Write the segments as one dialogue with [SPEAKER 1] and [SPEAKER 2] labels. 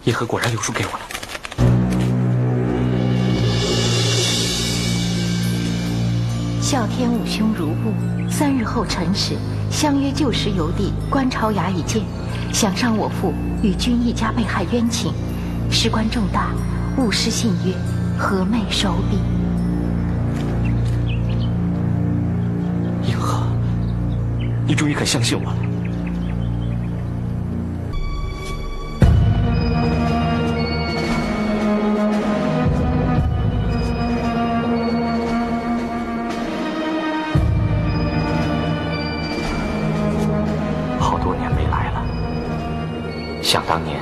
[SPEAKER 1] 银河果然留书给我了。
[SPEAKER 2] 啸天五兄如故，3日后辰时，相约旧时游地观潮崖一见，想伤我父与君一家被害冤情，事关重大，勿失信约，和妹手笔。
[SPEAKER 1] 银河，你终于肯相信我了。好多年没来了，想当年，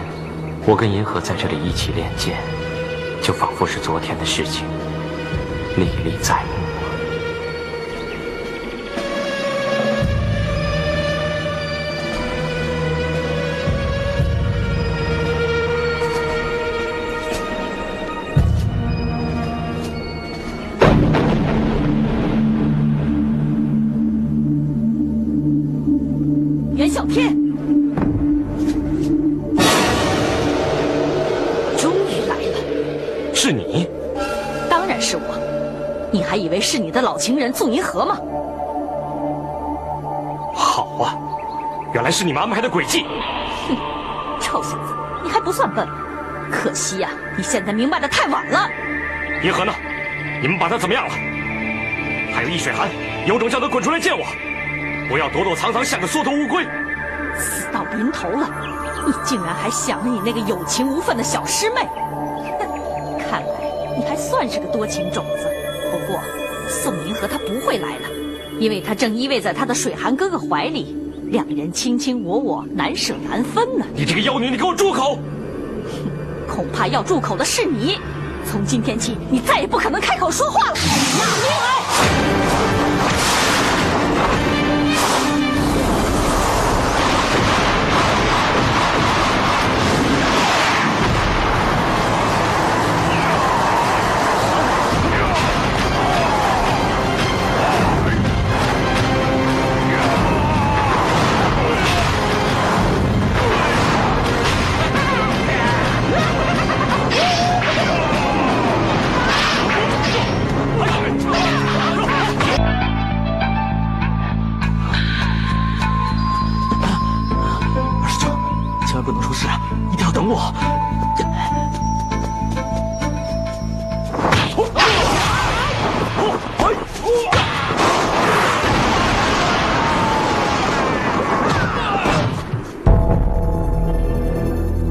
[SPEAKER 1] 我跟银河在这里一起练剑，就仿佛是昨天的事情，历历在目。
[SPEAKER 3] 袁啸天，终于来了。
[SPEAKER 1] 是你？
[SPEAKER 3] 当然是我。你还以为是你的老情人宋银河吗？
[SPEAKER 1] 好啊，原来是你们安排的诡计。
[SPEAKER 3] 哼，臭小子，你还不算笨，可惜呀，你现在明白的太晚了。
[SPEAKER 1] 银河呢？你们把他怎么样了？还有易水寒，有种叫他滚出来见我！不要躲躲藏藏，像个缩头乌龟。
[SPEAKER 3] 死到临头了，你竟然还想着你那个有情无分的小师妹。哼，看来你还算是个多情种子。不过宋银河他不会来了，因为他正依偎在他的水寒哥哥怀里，两人卿卿我我，难舍难分呢。
[SPEAKER 1] 你这个妖女，你给我住口！
[SPEAKER 3] 哼，恐怕要住口的是你。从今天起，你再也不可能开口说话了。拿命来！
[SPEAKER 1] 不能出事，一定要等我。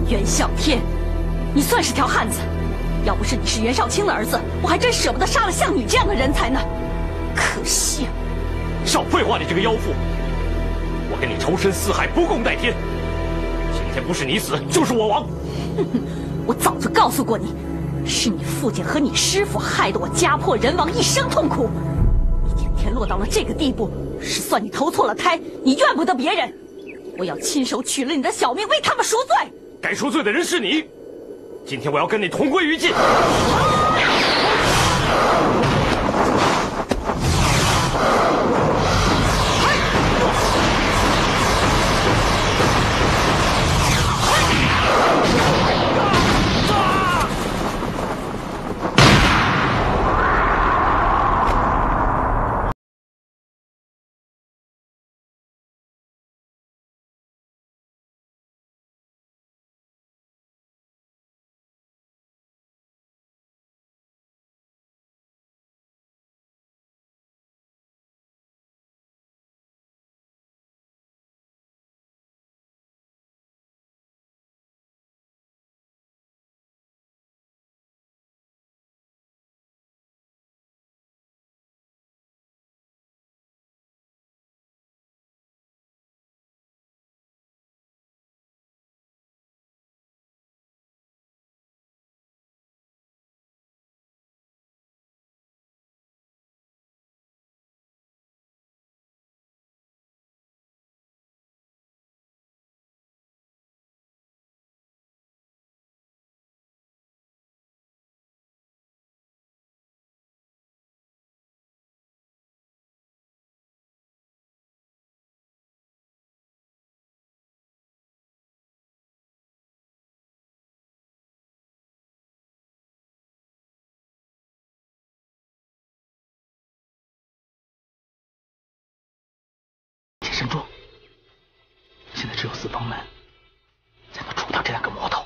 [SPEAKER 3] 袁啸天，你算是条汉子，要不是你是袁绍卿的儿子，我还真舍不得杀了像你这样的人才呢。可惜啊！
[SPEAKER 1] 少废话，你这个妖妇！我跟你仇深似海，不共戴天。今天不是你死，就是我亡。
[SPEAKER 3] 哼哼，我早就告诉过你，是你父亲和你师父害得我家破人亡，一生痛苦。你今天落到了这个地步，是算你投错了胎，你怨不得别人。我要亲手取了你的小命，为他们赎罪。
[SPEAKER 1] 该赎罪的人是你。今天我要跟你同归于尽。
[SPEAKER 4] 神桩。现在只有四方门才能触到这两个魔头。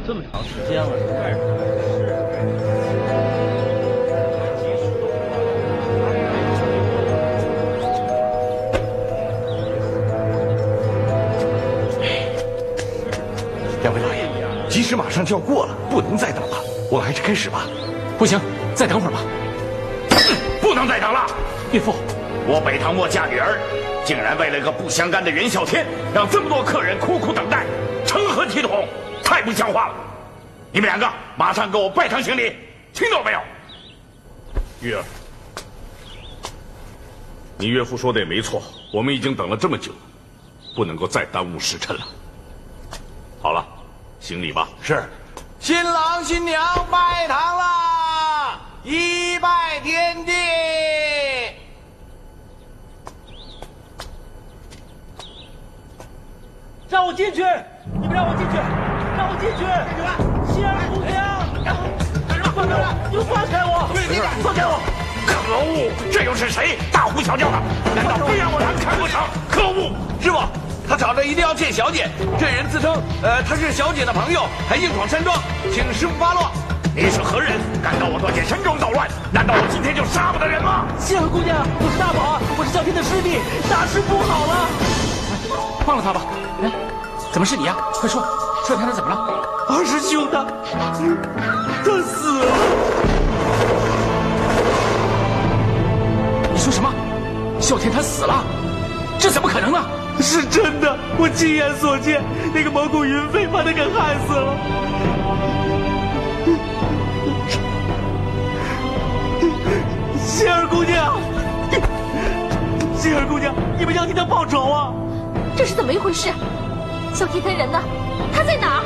[SPEAKER 5] 这么长时间了，是干什么？
[SPEAKER 6] 两位老爷，吉时马上就要过了，不能再等了，我们还是开始吧。
[SPEAKER 4] 不行，再等会儿吧。
[SPEAKER 7] 不能再等了，
[SPEAKER 4] 岳父，
[SPEAKER 7] 我北唐墨家女儿，竟然为了个不相干的袁啸天，让这么多客人苦苦等待，成何体统？太不像话了！你们两个马上给我拜堂行礼，听到没有？
[SPEAKER 8] 玉儿，你岳父说的也没错，我们已经等了这么久，不能够再耽误时辰了。好了，行礼吧。
[SPEAKER 6] 是，
[SPEAKER 9] 新郎新娘拜堂啦！一拜天地。
[SPEAKER 5] 让我进去！你们让我进去！让我进去！仙儿姑娘，放开我！你们放开我！放开我！
[SPEAKER 7] 可恶，这又是谁？大呼小叫的，难道非让我难看不成？可恶！
[SPEAKER 9] 师傅，他吵着一定要见小姐，这人自称他是小姐的朋友，还硬闯山庄，请师傅发落。
[SPEAKER 7] 你是何人？敢到我多姐山庄捣乱？难道我今天就杀不得人吗？
[SPEAKER 5] 仙儿姑娘，我是大宝，我是啸天的师弟，大师不好了！
[SPEAKER 4] 放了他吧。哎，怎么是你呀？快说，啸天他怎么了？
[SPEAKER 5] 二师兄他死了！
[SPEAKER 4] 你说什么？啸天他死了？这怎么可能呢？
[SPEAKER 5] 是真的，我亲眼所见，那个蒙古云飞把他给害死了。仙儿姑娘，仙儿姑娘，你们要替他报仇啊！
[SPEAKER 10] 这是怎么一回事？啸天他人呢？他在哪儿？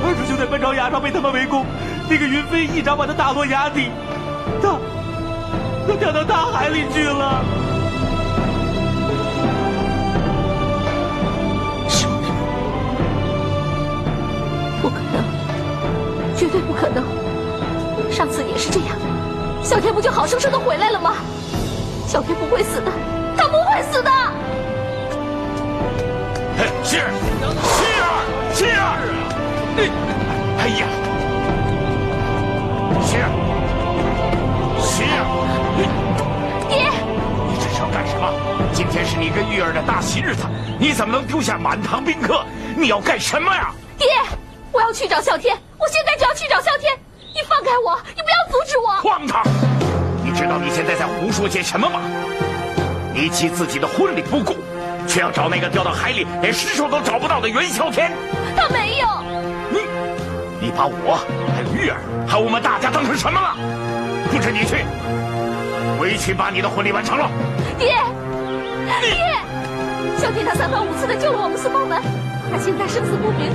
[SPEAKER 5] 二师兄在班朝崖上被他们围攻，那个云飞一掌把他打落崖底，他掉到大海里去了。
[SPEAKER 10] 不可能，绝对不可能！上次也是这样，啸天不就好生生的回来了吗？啸天不会死的，他不会死的！
[SPEAKER 7] 是哎呀，是
[SPEAKER 10] 爹，
[SPEAKER 7] 你这是要干什么？今天是你跟玉儿的大喜日子，你怎么能丢下满堂宾客？你要干什么呀？
[SPEAKER 10] 爹，我要去找啸天，我现在就要去找啸天！你放开我，你不要阻止我！
[SPEAKER 7] 荒唐！你知道你现在在胡说些什么吗？你弃自己的婚礼不顾，却要找那个掉到海里连尸首都找不到的袁啸天。
[SPEAKER 10] 他没有。
[SPEAKER 7] 你把我还有玉儿还有我们大家当成什么了？不准你去，回去把你的婚礼完成了。
[SPEAKER 10] 爹，啸天他3番5次的救了我们四方门，他现在生死不明，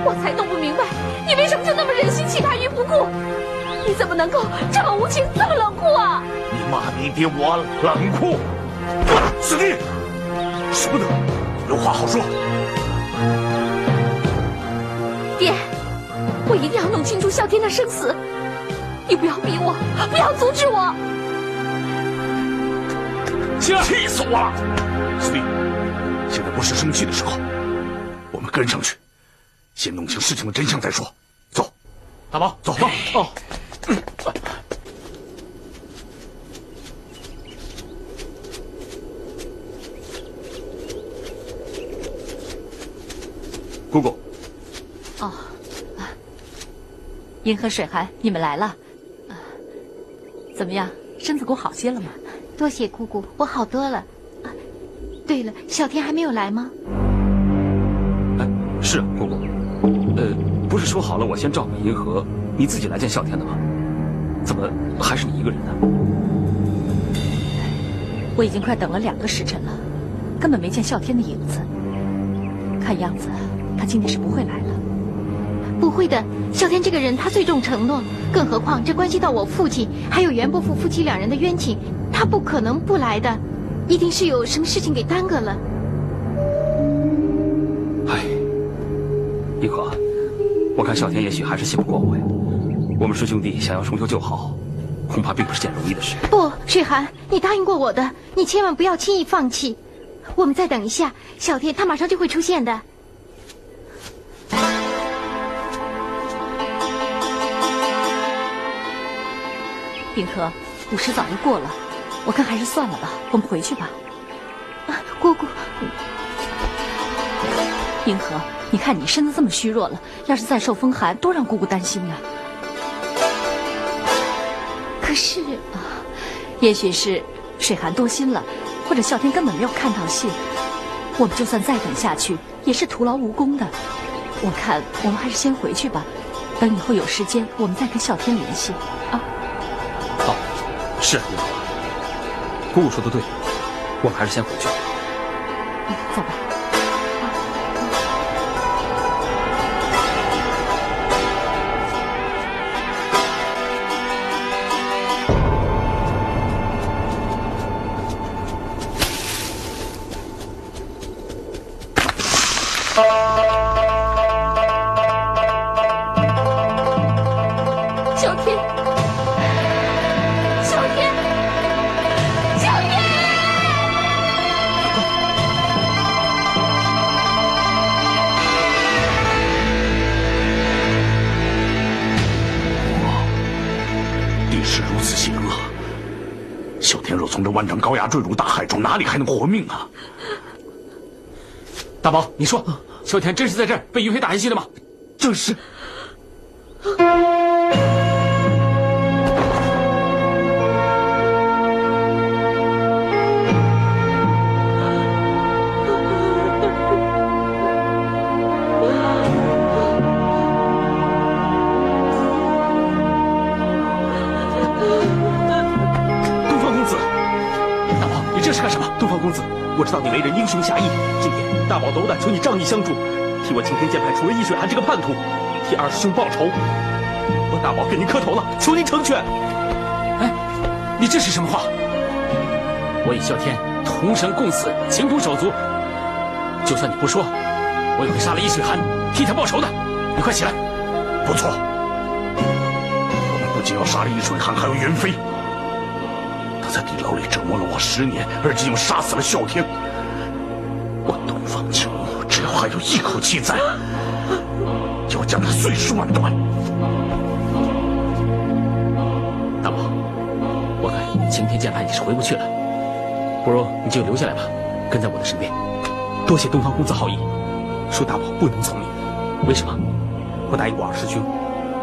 [SPEAKER 10] 我才弄不明白，你为什么就那么忍心弃他于不顾？你怎么能够这么无情，这么冷酷啊？
[SPEAKER 7] 你妈逼逼我冷酷！
[SPEAKER 8] 师弟，说不得，有话好说。
[SPEAKER 10] 爹，我一定要弄清楚啸天的生死，你不要逼我，不要阻止我。
[SPEAKER 7] 气死我了！
[SPEAKER 8] 师弟，现在不是生气的时候，我们跟上去，先弄清事情的真相再说。走，
[SPEAKER 4] 大宝，
[SPEAKER 8] 走。
[SPEAKER 4] 哦。
[SPEAKER 8] 姑姑。
[SPEAKER 3] 哦，银河水寒，你们来了。怎么样，身子骨好些了吗？
[SPEAKER 2] 多谢姑姑，我好多了。对了，啸天还没有来吗？
[SPEAKER 4] 哎，是姑姑。不是说好了我先照顾银河，你自己来见啸天的吗？怎么还是你一个人呢？
[SPEAKER 3] 我已经快等了2个时辰了，根本没见啸天的影子。看样子，他今天是不会来了。
[SPEAKER 2] 不会的，啸天这个人他最重承诺，更何况这关系到我父亲还有袁伯父夫妻2人的冤情，他不可能不来的，一定是有什么事情给耽搁了。
[SPEAKER 4] 哎，银河，我看啸天也许还是信不过我呀。我们师兄弟想要重修旧好，恐怕并不是件容易的事。
[SPEAKER 2] 不，水寒，你答应过我的，你千万不要轻易放弃。我们再等一下，小天他马上就会出现的。
[SPEAKER 3] 冰河，午时早就过了，我看还是算了吧，我们回去吧。
[SPEAKER 2] 姑姑，
[SPEAKER 3] 冰河，你看你身子这么虚弱了，要是再受风寒，多让姑姑担心啊。
[SPEAKER 2] 可是
[SPEAKER 3] 也许是水寒多心了，或者啸天根本没有看到信。我们就算再等下去，也是徒劳无功的。我看我们还是先回去吧，等以后有时间，我们再跟啸天联系啊。
[SPEAKER 4] 好，是冰河，姑姑说的对，我们还是先回去。
[SPEAKER 3] 走吧。
[SPEAKER 7] 从这万丈高崖坠入大海中，哪里还能活命啊？
[SPEAKER 4] 大宝，你说，啸天真是在这儿被云飞打下去的吗？
[SPEAKER 7] 正是。
[SPEAKER 11] 我知道你为人英雄侠义，今天大宝斗胆求你仗义相助，替我青天剑派除了易水寒这个叛徒，替二师兄报仇。我大宝给您磕头了，求您成全。
[SPEAKER 4] 哎，你这是什么话？我与啸天同生共死，情同手足。就算你不说，我也会杀了易水寒，替他报仇的。你快起来！
[SPEAKER 7] 不错，我们不仅要杀了易水寒，还有云飞。在地牢里折磨了我10年，而今又杀死了啸天。我东方九只要还有一口气在，就要将他碎尸万段。
[SPEAKER 4] 大宝，我看青天剑派你是回不去了，不如你就留下来吧，跟在我的身边。
[SPEAKER 11] 多谢东方公子好意，恕大宝不能从命。
[SPEAKER 4] 为什么？
[SPEAKER 11] 我答应过二师兄，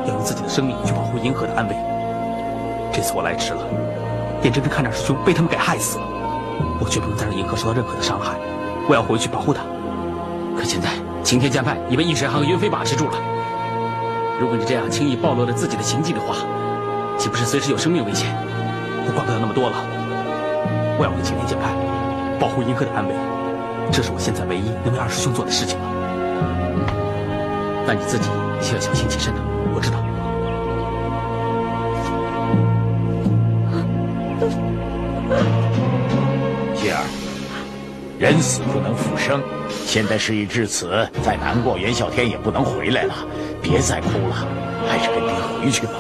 [SPEAKER 11] 要用自己的生命去保护银河的安危。这次我来迟了。眼睁睁看着二师兄被他们给害死了，我绝不能再让银河受到任何的伤害。我要回去保护他。
[SPEAKER 4] 可现在青天剑派已被易水寒和云飞把持住了，如果你这样轻易暴露了自己的行迹的话，岂不是随时有生命危险？
[SPEAKER 11] 我管不了那么多了，我要回青天剑派，保护银河的安危，这是我现在唯一能为二师兄做的事情了。
[SPEAKER 4] 那你自己需要小心谨慎的。
[SPEAKER 11] 我知道。
[SPEAKER 7] 希儿，人死不能复生，现在事已至此，再难过袁啸天也不能回来了。别再哭了，还是跟爹回去吧。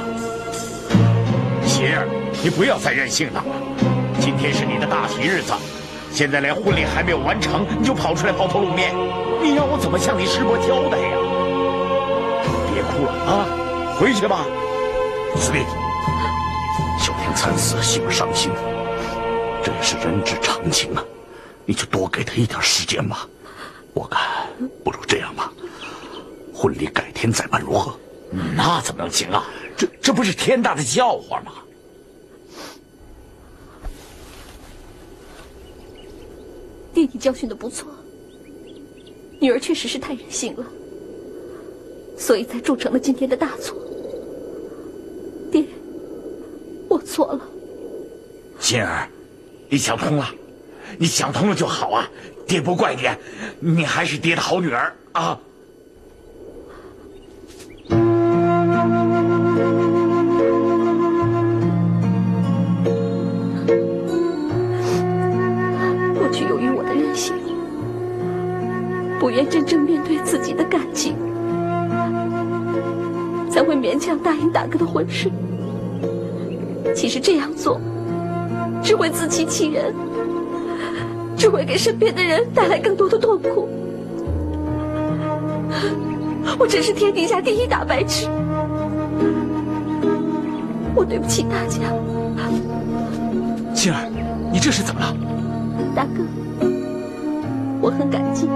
[SPEAKER 7] 希儿，你不要再任性了，今天是你的大喜日子，现在连婚礼还没有完成，你就跑出来抛头露面，你让我怎么向你师伯交代呀？别哭了啊，回去吧。司令，啸天惨死，幸而伤心。这也是人之常情啊，你就多给他一点时间吧。我看不如这样吧，婚礼改天再办如何？那怎么能行啊？这不是天大的笑话吗？
[SPEAKER 10] 爹，你教训的不错，女儿确实是太任性了，所以才铸成了今天的大错。爹，我错了。
[SPEAKER 7] 心儿，你想通了，你想通了就好啊，爹不怪你，你还是爹的好女儿啊。
[SPEAKER 10] 过去由于我的任性，不愿真正面对自己的感情，才会勉强答应大哥的婚事。其实这样做只会自欺欺人，只会给身边的人带来更多的痛苦。我真是天底下第一大白痴，我对不起大家。
[SPEAKER 11] 心儿，你这是怎么了？
[SPEAKER 10] 大哥，我很感激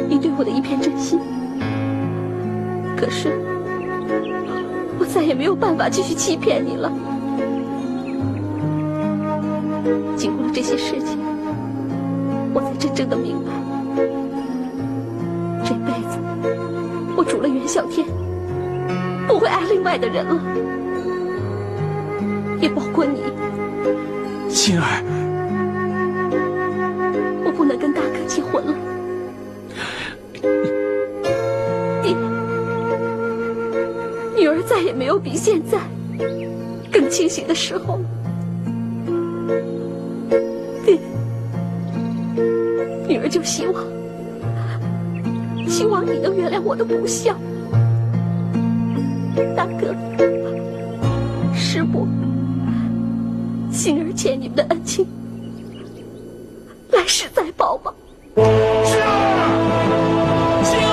[SPEAKER 10] 你对我的一片真心，可是我再也没有办法继续欺骗你了。经过了这些事情，我才真正的明白，这辈子我除了袁小天，不会爱另外的人了，也包括你。
[SPEAKER 11] 心儿，
[SPEAKER 10] 我不能跟大哥结婚了。爹，女儿再也没有比现在更清醒的时候了。爹，女儿就希望你能原谅我的不孝。大哥，师伯，心儿欠你们的恩情，来世再报吧。
[SPEAKER 5] 心儿，心儿，心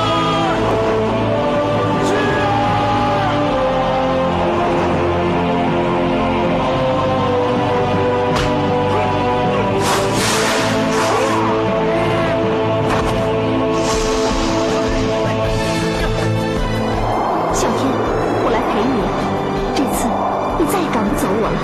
[SPEAKER 2] 小天，我来陪你，这次你再也赶不走我了。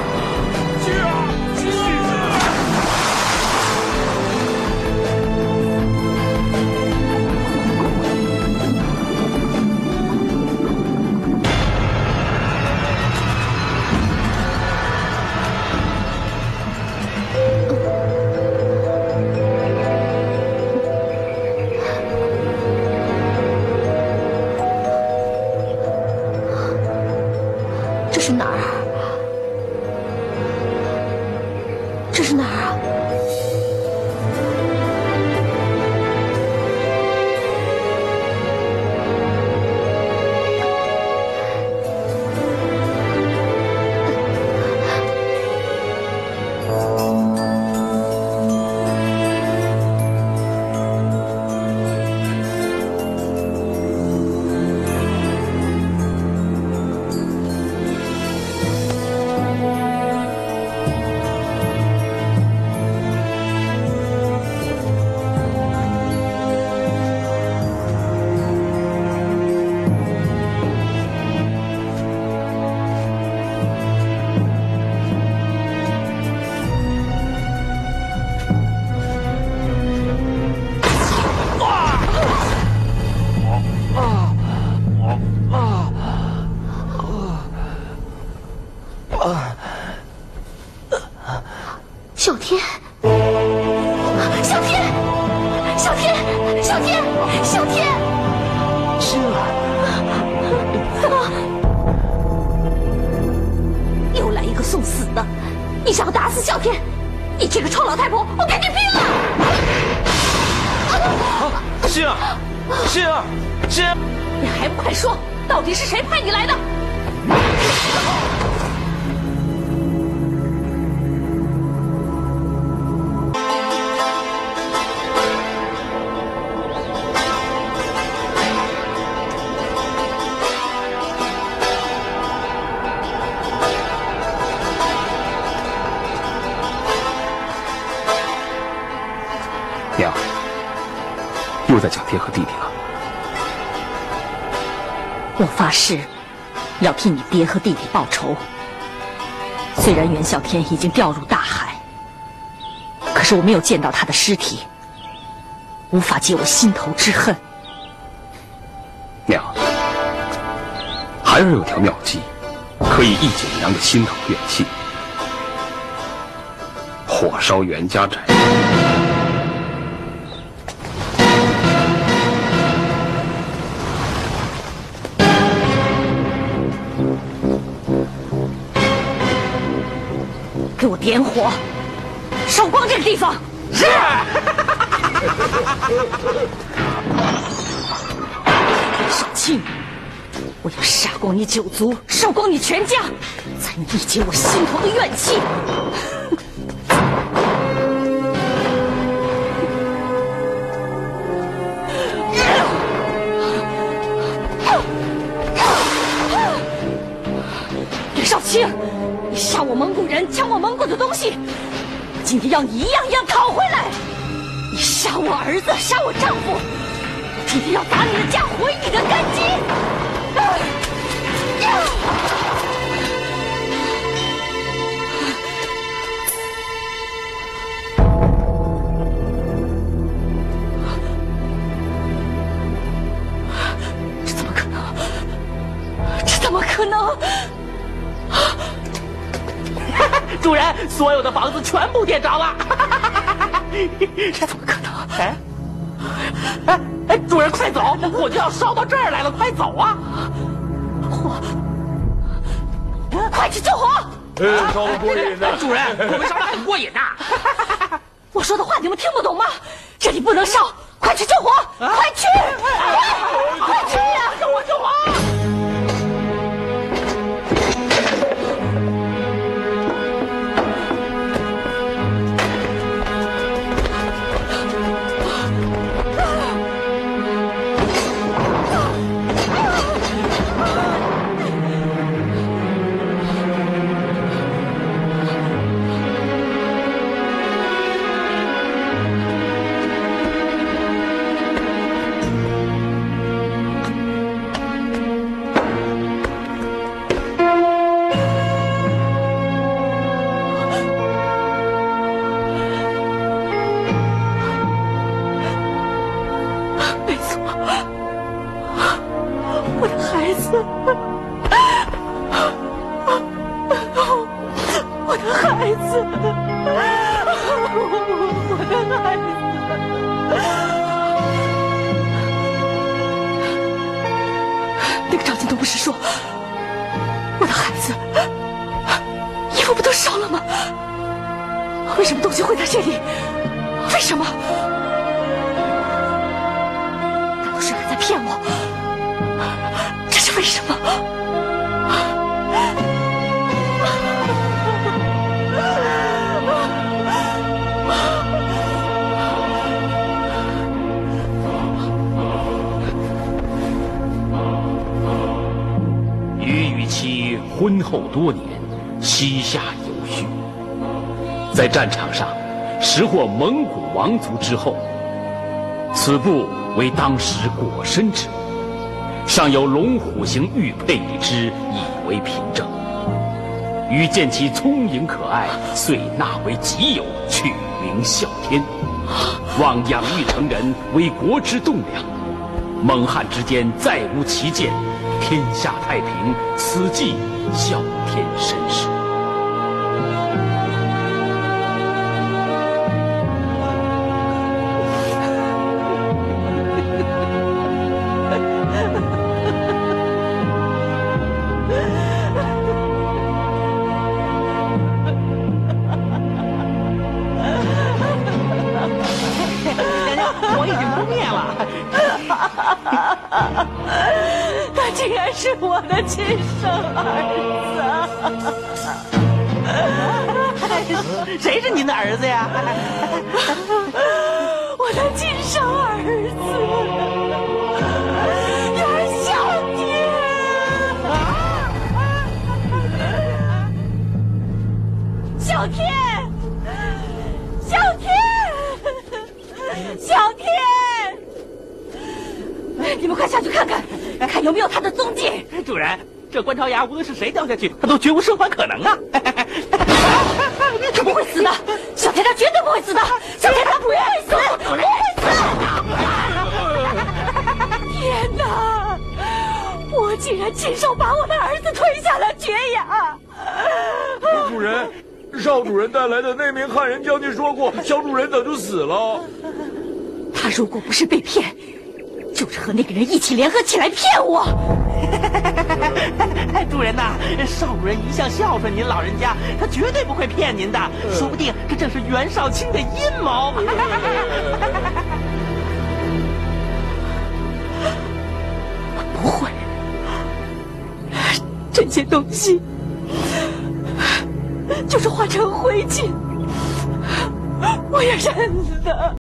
[SPEAKER 2] 这是哪儿？这是哪儿啊？小天，小天，小天，小天，小天，
[SPEAKER 5] 心儿，
[SPEAKER 3] 又来一个送死的！你想要打死小天？你这个臭老太婆，我跟你拼了！
[SPEAKER 5] 心儿，心儿，心儿，
[SPEAKER 3] 你还不快说，到底是谁派你来的？
[SPEAKER 11] 娘，又在讲爹和弟弟了。
[SPEAKER 3] 我发誓，要替你爹和弟弟报仇。虽然袁啸天已经掉入大海，可是我没有见到他的尸体，无法解我心头之恨。
[SPEAKER 11] 娘，孩儿有条妙计，可以一解娘的心头怨气。火烧袁家宅。
[SPEAKER 3] 给我点火，烧光这个地方！是。小庆，我要杀光你9族，烧光你全家，才能一解我心头的怨气。李少卿，你杀我蒙古人，抢我蒙古的东西，我今天要你一样一样讨回来。你杀我儿子，杀我丈夫，我今天要打你的家，毁你的根基。这怎么可能？这怎么可能？
[SPEAKER 5] 主人，所有的房子全部点着了。
[SPEAKER 3] 这怎么可能？
[SPEAKER 5] 哎，主人快走，火就要烧到这儿来了，快走啊！
[SPEAKER 3] 火，快去救火！
[SPEAKER 6] 烧得过瘾的。
[SPEAKER 5] 主人，我们烧得很过瘾呐。
[SPEAKER 3] 我说的话你们听不懂吗？这里不能烧，快去救火！快去！快去呀！
[SPEAKER 5] 救火！救火！
[SPEAKER 3] 那个赵金东不是说我的孩子衣服不都烧了吗？为什么东西会在这里？为什么？难道是他在骗我？这是为什么？
[SPEAKER 4] 与其婚后多年，膝下有序，在战场上识获蒙古王族之后，此部为当时裹身之物，尚有龙虎形玉佩一只，以为凭证。余见其聪颖可爱，遂纳为己有，取名啸天，望养育成人，为国之栋梁。蒙汉之间再无奇见，天下太平，此即啸天身世。
[SPEAKER 5] 我已经不灭了。
[SPEAKER 3] 他竟然是我的亲生儿子！
[SPEAKER 5] 谁是您的儿子呀？
[SPEAKER 3] 我的亲生儿子，元孝天！小天，小天，小天！你们快下去看看，看有没有他的踪迹。
[SPEAKER 5] 主人，这观潮崖无论是谁掉下去，他都绝无生还可能啊！
[SPEAKER 3] 他不会死的，小天他绝对不会死的，小天他不会死，不会死！天哪！我竟然亲手把我的儿子推下了绝崖！
[SPEAKER 6] 主人，少主人带来的那名汉人将军说过，小主人早就死了。
[SPEAKER 3] 他如果不是被骗，就是和那个人一起联合起来骗我。
[SPEAKER 5] 主人呐，少主人一向孝顺您老人家，他绝对不会骗您的，说不定这正是袁绍卿的阴谋。
[SPEAKER 3] 不会，
[SPEAKER 10] 这些东西就是化成灰烬，我也认了。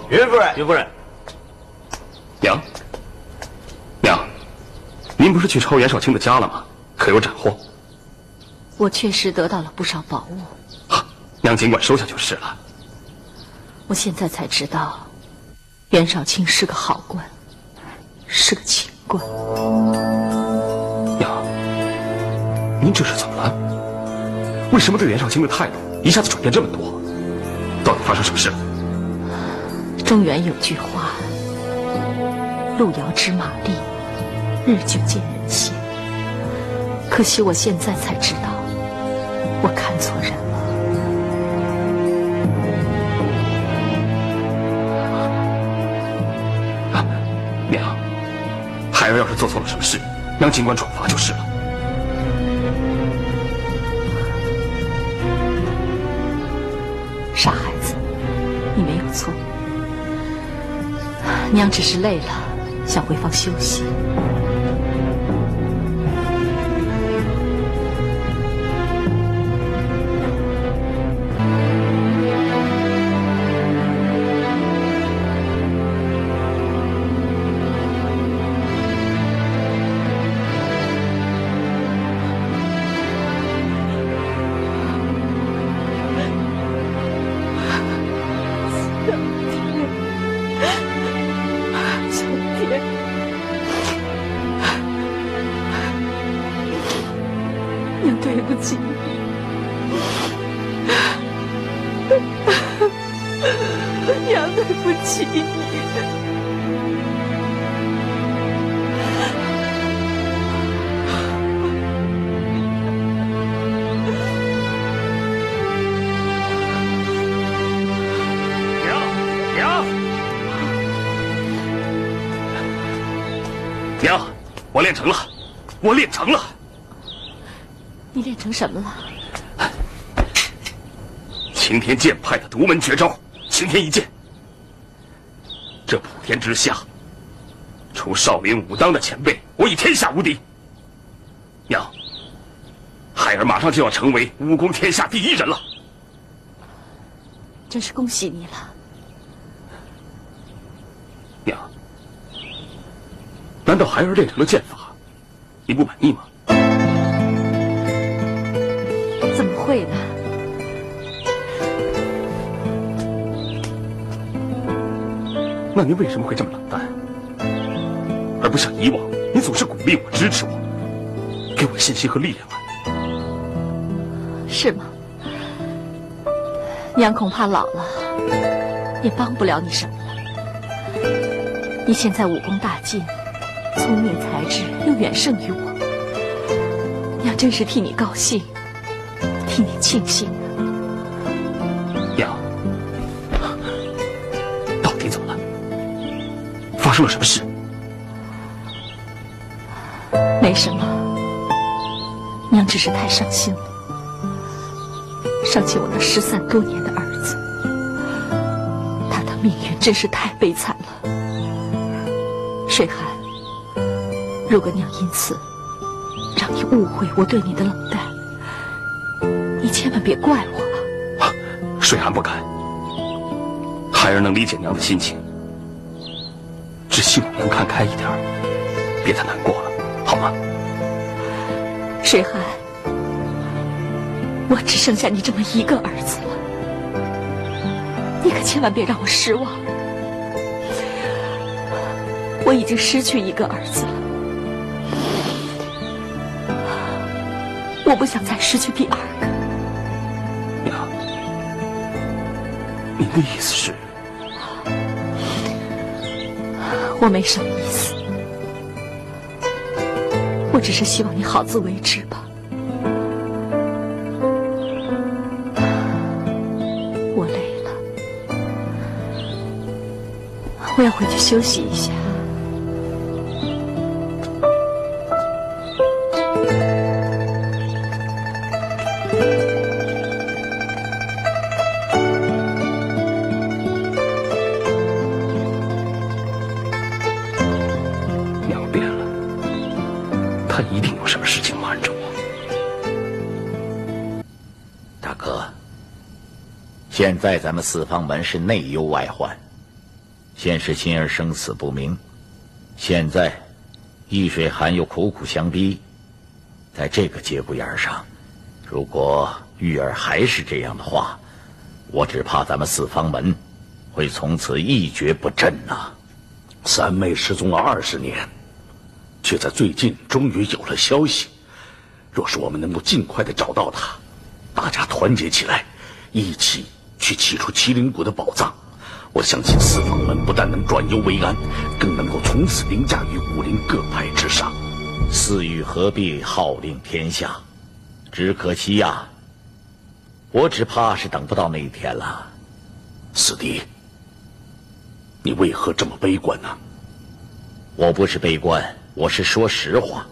[SPEAKER 11] 云夫人，云夫人，娘，娘，您不是去抄袁绍卿的家了吗？可有斩获？
[SPEAKER 3] 我确实得到了不少宝物。
[SPEAKER 11] 娘尽管收下就是了。
[SPEAKER 3] 我现在才知道，袁绍卿是个好官，是个清官。
[SPEAKER 11] 娘，您这是怎么了？为什么对袁绍卿的态度一下子转变这么多？到底发生什么事了？
[SPEAKER 3] 中原有句话：“路遥知马力，日久见人心。”可惜我现在才知道，我看错人
[SPEAKER 11] 了。娘，孩儿要是做错了什么事，娘尽管处罚就是了。
[SPEAKER 3] 傻孩子，你没有错。娘只是累了，想回房休息。
[SPEAKER 11] 娘，我练成了，我练成了。
[SPEAKER 3] 你练成什么了？
[SPEAKER 11] 青天剑派的独门绝招——青天一剑。这普天之下，除少林武当的前辈，我已天下无敌。娘，孩儿马上就要成为武功天下第一人了。
[SPEAKER 3] 真是恭喜你了。
[SPEAKER 11] 娘，难道孩儿练成了剑法，你不满意吗？
[SPEAKER 3] 怎么会呢？
[SPEAKER 11] 那您为什么会这么冷淡，而不像以往，您总是鼓励我、支持我，给我信心和力量啊？
[SPEAKER 3] 是是吗？娘恐怕老了，也帮不了你什么了。你现在武功大进，聪明才智又远胜于我，娘真是替你高兴，替你庆幸啊。
[SPEAKER 11] 娘，到底怎么了？发生了什么事？
[SPEAKER 3] 没什么，娘只是太伤心了，伤心我那失散多年的儿子，他的命运真是太悲惨了。水寒，如果娘因此让你误会我对你的冷淡，你千万别怪我啊！
[SPEAKER 11] 水寒不敢，孩儿能理解娘的心情，只希望娘看开一点，别太难过了，好吗？
[SPEAKER 3] 水寒，我只剩下你这么一个儿子了，你可千万别让我失望。我已经失去一个儿子了，我不想再失去第二个。
[SPEAKER 11] 娘，您的意思是？
[SPEAKER 3] 我没什么意思，我只是希望你好自为之吧。我累了，我要回去休息一下。
[SPEAKER 7] 现在咱们四方门是内忧外患，先是心儿生死不明，现在易水寒又苦苦相逼，在这个节骨眼上，如果玉儿还是这样的话，我只怕咱们四方门会从此一蹶不振呐。
[SPEAKER 8] 三妹失踪了20年，却在最近终于有了消息。若是我们能够尽快的找到她，大家团结起来，一起去取出麒麟谷的宝藏，我相信四方门不但能转忧为安，更能够从此凌驾于武林各派之上。
[SPEAKER 7] 四域合璧，号令天下，只可惜呀，我只怕是等不到那一天了。
[SPEAKER 8] 四弟，你为何这么悲观呢？
[SPEAKER 7] 我不是悲观，我是说实话。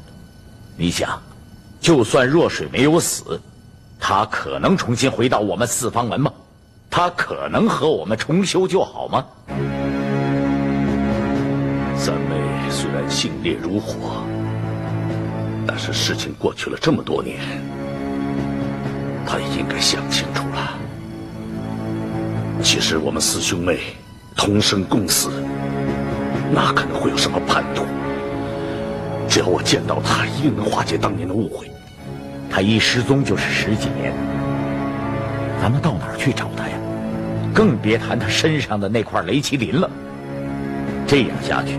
[SPEAKER 7] 你想，就算若水没有死，他可能重新回到我们四方门吗？他可能和我们重修旧好吗？
[SPEAKER 8] 三妹虽然性烈如火，但是事情过去了这么多年，她也应该想清楚了。其实我们四兄妹同生共死，哪可能会有什么叛徒？只要我见到他，一定能化解当年的误会。
[SPEAKER 7] 他一失踪就是10几年，咱们到哪儿去找他呀？更别谈他身上的那块雷麒麟了。这样下去，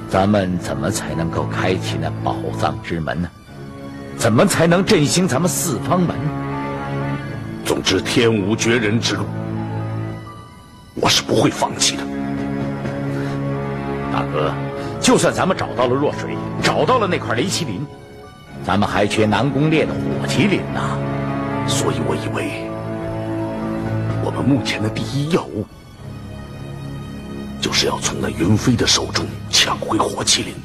[SPEAKER 7] 咱们怎么才能够开启那宝藏之门呢？怎么才能振兴咱们四方门？
[SPEAKER 8] 总之，天无绝人之路，我是不会放弃的。
[SPEAKER 7] 大哥，就算咱们找到了弱水，找到了那块雷麒麟，咱们还缺南宫烈的火麒麟呐。
[SPEAKER 8] 所以我以为，我们目前的第一要务，就是要从那云飞的手中抢回火麒麟。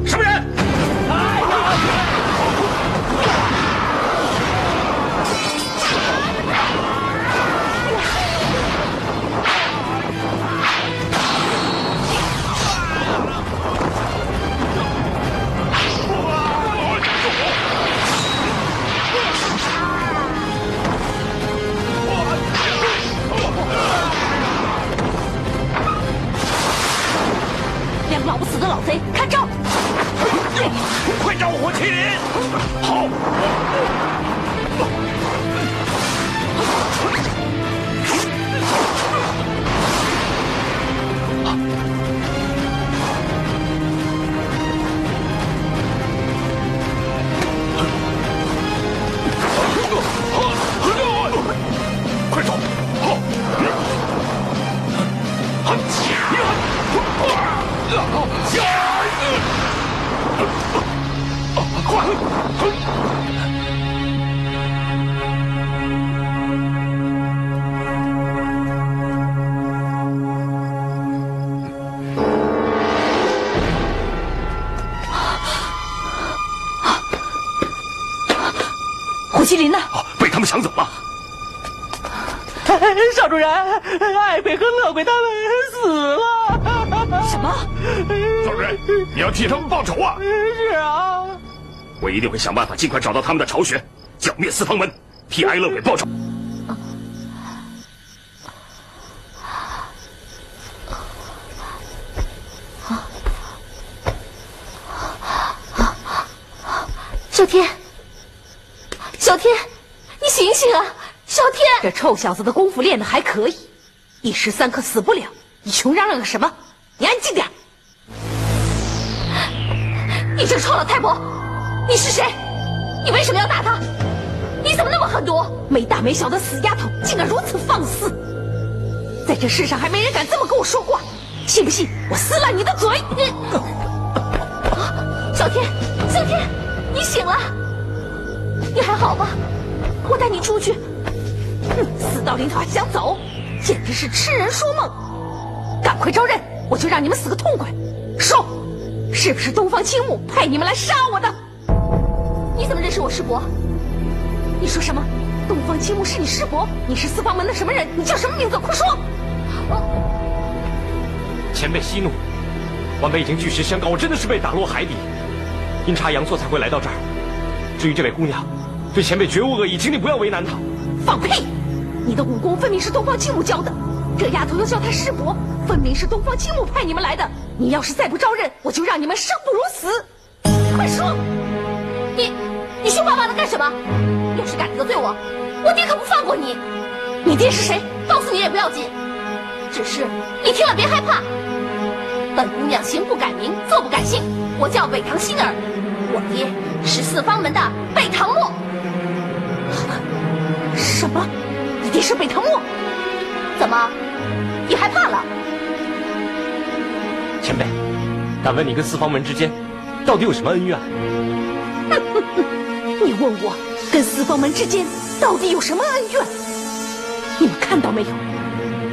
[SPEAKER 9] 什么人？
[SPEAKER 3] 两个老不死的老贼，看招！
[SPEAKER 9] 快找火麒麟！好。
[SPEAKER 3] 胡麒麟呢？
[SPEAKER 11] 被他们抢走了。
[SPEAKER 5] 少主人，爱妃和乐贵他们死了。
[SPEAKER 3] 什么？
[SPEAKER 7] 少主人，你要替他们报仇啊！
[SPEAKER 5] 是啊，
[SPEAKER 11] 我一定会想办法尽快找到他们的巢穴，剿灭四方门，替哀乐鬼报仇。
[SPEAKER 10] 小天，小天，你醒醒啊！小天，
[SPEAKER 3] 这臭小子的功夫练得还可以，一时三刻死不了。你穷嚷嚷个什么？你安静点。
[SPEAKER 10] 你这臭老太婆，你是谁？你为什么要打他？你怎么那么狠毒？
[SPEAKER 3] 没大没小的死丫头，竟敢如此放肆！在这世上还没人敢这么跟我说话，信不信我撕烂你的嘴？
[SPEAKER 10] 小天，小天，你醒了？你还好吧？我带你出去。
[SPEAKER 3] 死到临头还想走，简直是痴人说梦！赶快招认，我就让你们死个痛快。说，是不是东方青木派你们来杀我的？
[SPEAKER 10] 你怎么认识我师伯？
[SPEAKER 3] 你说什么？东方青木是你师伯？你是四方门的什么人？你叫什么名字？快说！
[SPEAKER 1] 前辈息怒，晚辈已经据实宣告，我真的是被打落海底，阴差阳错才会来到这儿。至于这位姑娘，对前辈绝无恶意，请你不要为难她。
[SPEAKER 3] 放屁！你的武功分明是东方青木教的，这丫头又叫她师伯，分明是东方青木派你们来的。你要是再不招认，我就让你们生不如死！快说！
[SPEAKER 10] 你凶巴巴的干什么？要是敢得罪我，我爹可不放过你。
[SPEAKER 3] 你爹是谁？
[SPEAKER 10] 告诉你也不要紧，只是你听了别害怕。本姑娘行不改名，坐不改姓，我叫北堂星儿，我爹是四方门的北堂墨。
[SPEAKER 3] 什么？你爹是北堂墨？
[SPEAKER 10] 怎么，你害怕了？
[SPEAKER 1] 前辈，敢问你跟四方门之间到底有什么恩怨？
[SPEAKER 3] 你问我跟四方门之间到底有什么恩怨？你们看到没有？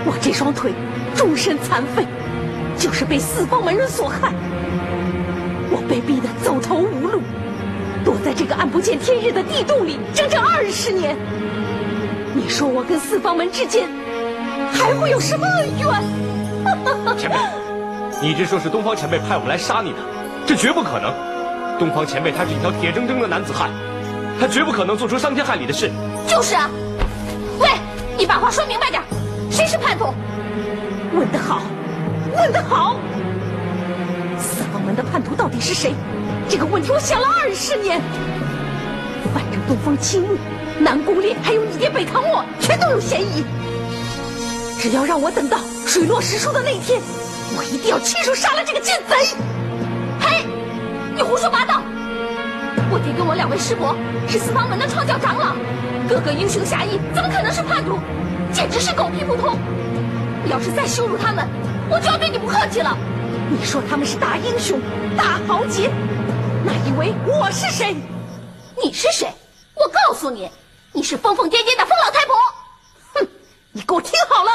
[SPEAKER 3] 我这双腿终身残废，就是被四方门人所害。我被逼得走投无路，躲在这个暗不见天日的地洞里整整20年。你说我跟四方门之间还会有什么恩怨？
[SPEAKER 1] 前辈，你一直说是东方前辈派我们来杀你的，这绝不可能。东方前辈他是一条铁铮铮的男子汉，他绝不可能做出伤天害理的事。
[SPEAKER 10] 就是啊，喂，你把话说明白点，谁是叛徒？
[SPEAKER 3] 问得好，问得好。四方门的叛徒到底是谁？这个问题我想了20年。反正东方青木、南宫烈还有你爹北堂墨全都有嫌疑。只要让我等到水落石出的那一天，我一定要亲手杀了这个贱贼！
[SPEAKER 10] 嘿，你胡说八道！我爹跟我2位师伯是四方门的创教长老，个个英雄侠义，怎么可能是叛徒？简直是狗屁不通！你要是再羞辱他们，我就要对你不客气了。
[SPEAKER 3] 你说他们是大英雄、大豪杰，那以为我是谁？
[SPEAKER 10] 你是谁？我告诉你，你是疯疯癫癫的疯老太婆！
[SPEAKER 3] 哼，你给我听好了，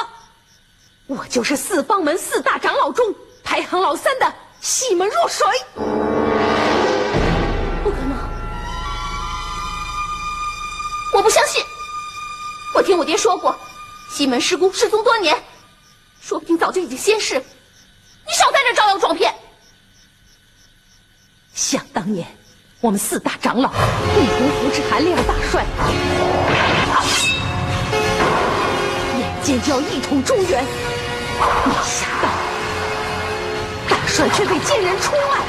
[SPEAKER 3] 我就是四方门4大长老中排行老3的西门若水。
[SPEAKER 10] 不可能，我不相信。我听我爹说过，西门师姑失踪多年，说不定早就已经仙逝。你少在这招摇撞骗！
[SPEAKER 3] 想当年，我们4大长老一同扶持韩烈儿大帅，眼见就要一统中原，没想到大帅却被奸人出卖，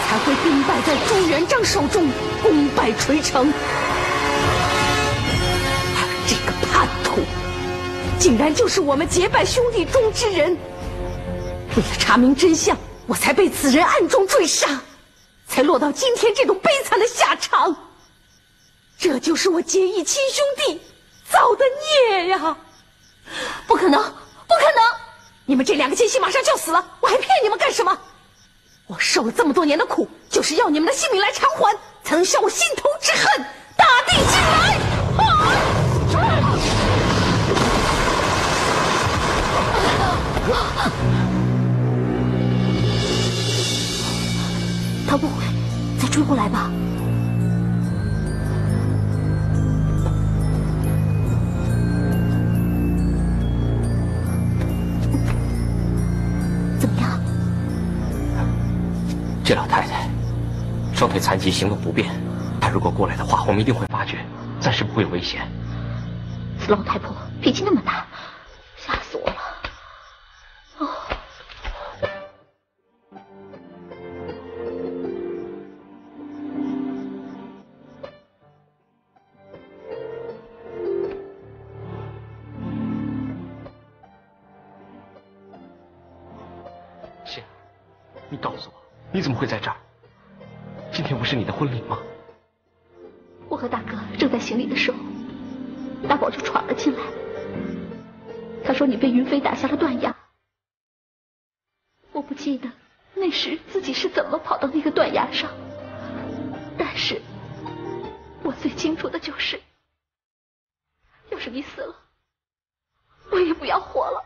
[SPEAKER 3] 才会兵败在朱元璋手中，功败垂成。而这个叛徒，竟然就是我们结拜兄弟中之人。为了查明真相，我才被此人暗中追杀，才落到今天这种悲惨的下场。这就是我结义亲兄弟造的孽呀！
[SPEAKER 10] 不可能，不可能！
[SPEAKER 3] 你们这2个奸细马上就要死了，我还骗你们干什么？我受了这么多年的苦，就是要你们的性命来偿还，才能消我心头之恨！大地进来！
[SPEAKER 10] 他不会再追过来吧？怎么样？
[SPEAKER 1] 这老太太双腿残疾，行动不便。她如果过来的话，我们一定会发觉，暂时不会有危险。
[SPEAKER 10] 老太婆脾气那么大，吓死我了！哦。
[SPEAKER 1] 仙儿，你告诉我，你怎么会在这儿？今天不是你的婚礼吗？
[SPEAKER 10] 我和大哥正在行礼的时候，大宝就闯了进来。他说你被云飞打下了断崖。我不记得那时自己是怎么跑到那个断崖上，但是我最清楚的就是，要是你死了，我也不要活了。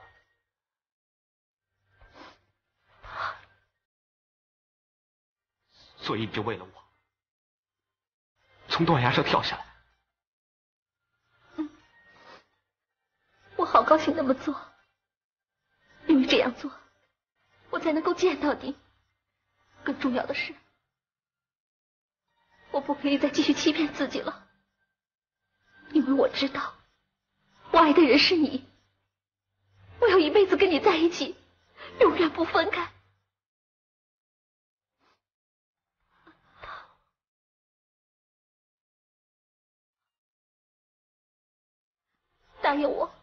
[SPEAKER 1] 所以你就为了我，从断崖上跳下来。
[SPEAKER 10] 我好高兴那么做，因为这样做，我才能够见到你。更重要的是，我不可以再继续欺骗自己了，因为我知道，我爱的人是你，我要一辈子跟你在一起，永远不分开。答应我，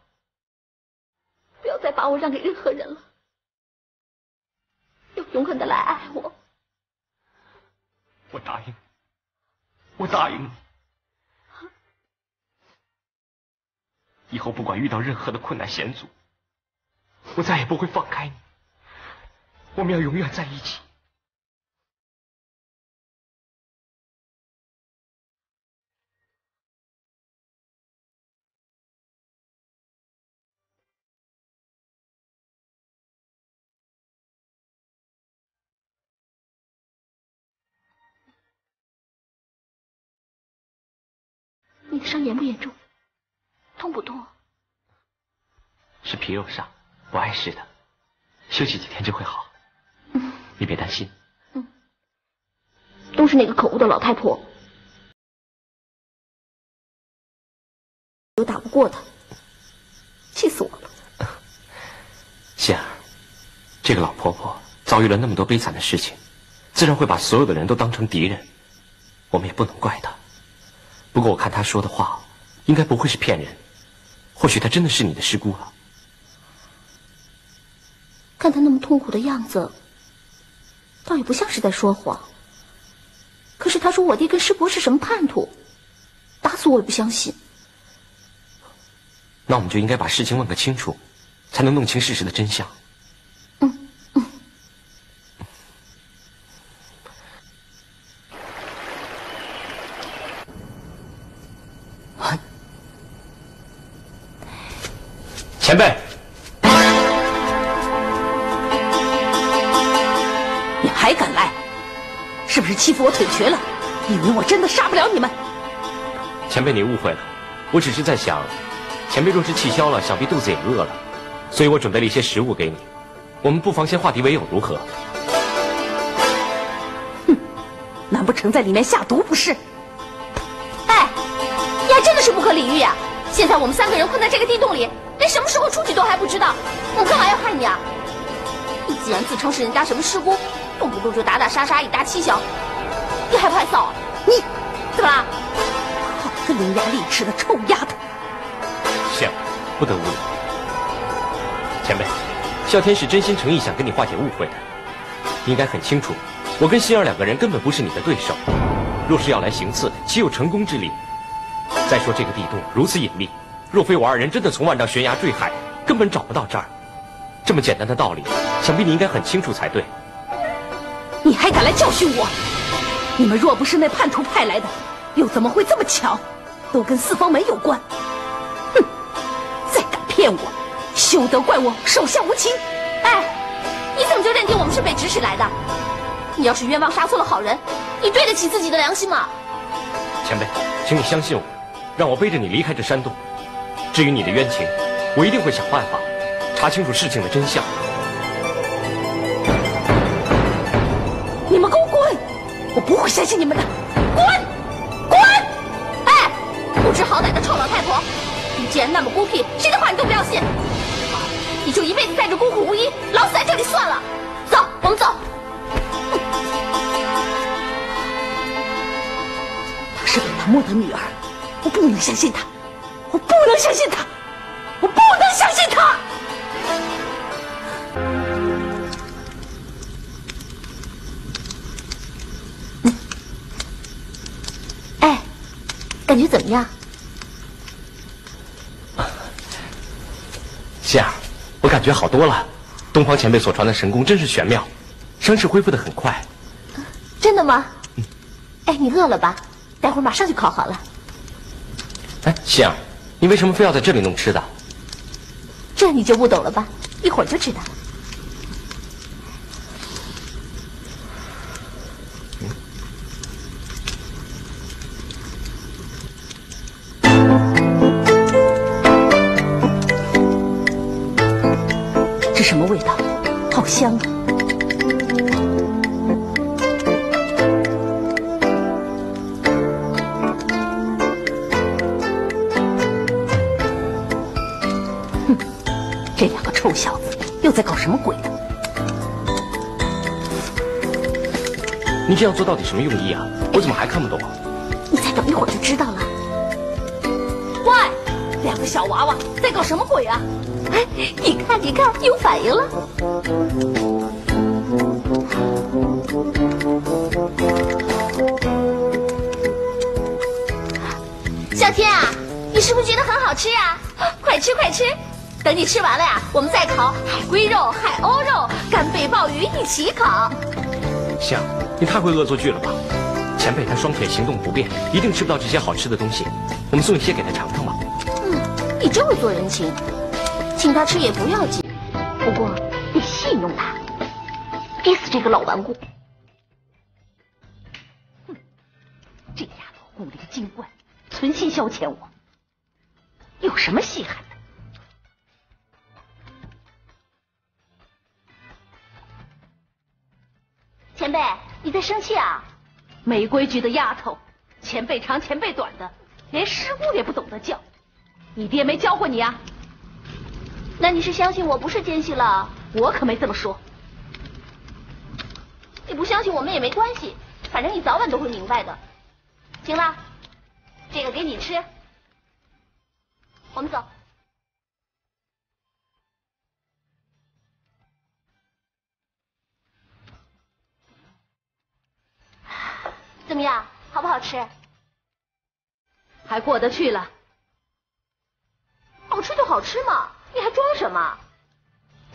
[SPEAKER 10] 不要再把我让给任何人了，要永远的来爱我。
[SPEAKER 1] 我答应你，我答应你，以后不管遇到任何的困难险阻，我再也不会放开你，我们要永远在一起。
[SPEAKER 10] 你的伤严不严重？痛不痛？
[SPEAKER 1] 是皮肉伤，不碍事的，休息几天就会好。你别担心。
[SPEAKER 10] 都是那个可恶的老太婆，我打不过她，气死我了。
[SPEAKER 1] 仙儿，这个老婆婆遭遇了那么多悲惨的事情，自然会把所有的人都当成敌人，我们也不能怪她。不过我看她说的话，应该不会是骗人，或许她真的是你的师姑了。
[SPEAKER 10] 看她那么痛苦的样子，倒也不像是在说谎。可是她说我弟跟师伯是什么叛徒，打死我也不相信。
[SPEAKER 1] 那我们就应该把事情问个清楚，才能弄清事实的真相。前辈，
[SPEAKER 3] 你还敢来？是不是欺负我腿瘸了？以为我真的杀不了你们？
[SPEAKER 1] 前辈你误会了，我只是在想，前辈若是气消了，想必肚子也饿了，所以我准备了一些食物给你。我们不妨先化敌为友，如何？
[SPEAKER 3] 哼，难不成在里面下毒不是？
[SPEAKER 10] 哎，你还真的是不可理喻啊！现在我们3个人困在这个地洞里，连什么时候出去都还不知道，我干嘛要害你啊？你既然自称是人家什么师姑，动不动就打打杀杀，以大欺小，你害不害臊啊？你怎么了？
[SPEAKER 3] 好个伶牙俐齿的臭丫头！
[SPEAKER 1] 仙儿，不得无礼。前辈，啸天是真心诚意想跟你化解误会的，你应该很清楚，我跟心儿2个人根本不是你的对手，若是要来行刺，岂有成功之理？再说这个地洞如此隐秘，若非我2人真的从万丈悬崖坠海，根本找不到这儿。这么简单的道理，想必你应该很清楚才对。
[SPEAKER 3] 你还敢来教训我？你们若不是那叛徒派来的，又怎么会这么巧？都跟四方门有关。哼！再敢骗我，休得怪我手下无情。
[SPEAKER 10] 哎，你怎么就认定我们是被指使来的？你要是冤枉杀错了好人，你对得起自己的良心吗？
[SPEAKER 1] 前辈，请你相信我，让我背着你离开这山洞。至于你的冤情，我一定会想办法查清楚事情的真相。
[SPEAKER 3] 你们给我滚！我不会相信你们的，滚！滚！
[SPEAKER 10] 哎，不知好歹的臭老太婆，你既然那么孤僻，谁的话你都不要信。你就一辈子在这孤苦无依，老死在这里算了。走，我们走。
[SPEAKER 3] 他是北唐莫的女儿，我不能相信他，我不能相信他，我不能相信他。
[SPEAKER 10] 哎，感觉怎么样？
[SPEAKER 1] 仙儿，我感觉好多了。东方前辈所传的神功真是玄妙，伤势恢复得很快。
[SPEAKER 10] 真的吗？哎，你饿了吧？待会儿马上就烤好了。
[SPEAKER 1] 哎，仙儿，你为什么非要在这里弄吃的？
[SPEAKER 10] 这你就不懂了吧？一会儿就知道了。
[SPEAKER 3] 这什么味道？好香啊！哼，这两个臭小子又在搞什么鬼呢？
[SPEAKER 1] 你这样做到底什么用意啊？我怎么还看不懂？
[SPEAKER 10] 你再等一会儿就知道了。
[SPEAKER 3] 喂，两个小娃娃在搞什么鬼啊？
[SPEAKER 10] 哎，你看，你看，有反应了。小天啊，你是不是觉得很好吃啊？快吃快吃！等你吃完了呀，我们再烤海龟肉、海鸥肉、干贝、鲍鱼一起烤。
[SPEAKER 1] 仙儿，你太会恶作剧了吧？前辈他双腿行动不便，一定吃不到这些好吃的东西。我们送一些给他尝尝吧。
[SPEAKER 10] 你真会做人情。请他吃也不要紧，不过得戏弄他，憋死这个老顽固。
[SPEAKER 3] 哼，这丫头古灵精怪，存心消遣我，有什么稀罕的？
[SPEAKER 10] 前辈，你在生气啊？
[SPEAKER 3] 没规矩的丫头，前辈长前辈短的，连师姑也不懂得叫。你爹没教过你啊？
[SPEAKER 10] 那你是相信我不是奸细了？
[SPEAKER 3] 我可没这么说。
[SPEAKER 10] 你不相信我们也没关系，反正你早晚都会明白的。行了，这个给你吃，我们走。怎么样，好不好吃？
[SPEAKER 3] 还过得去了。
[SPEAKER 10] 好吃就好吃嘛，你还装什么？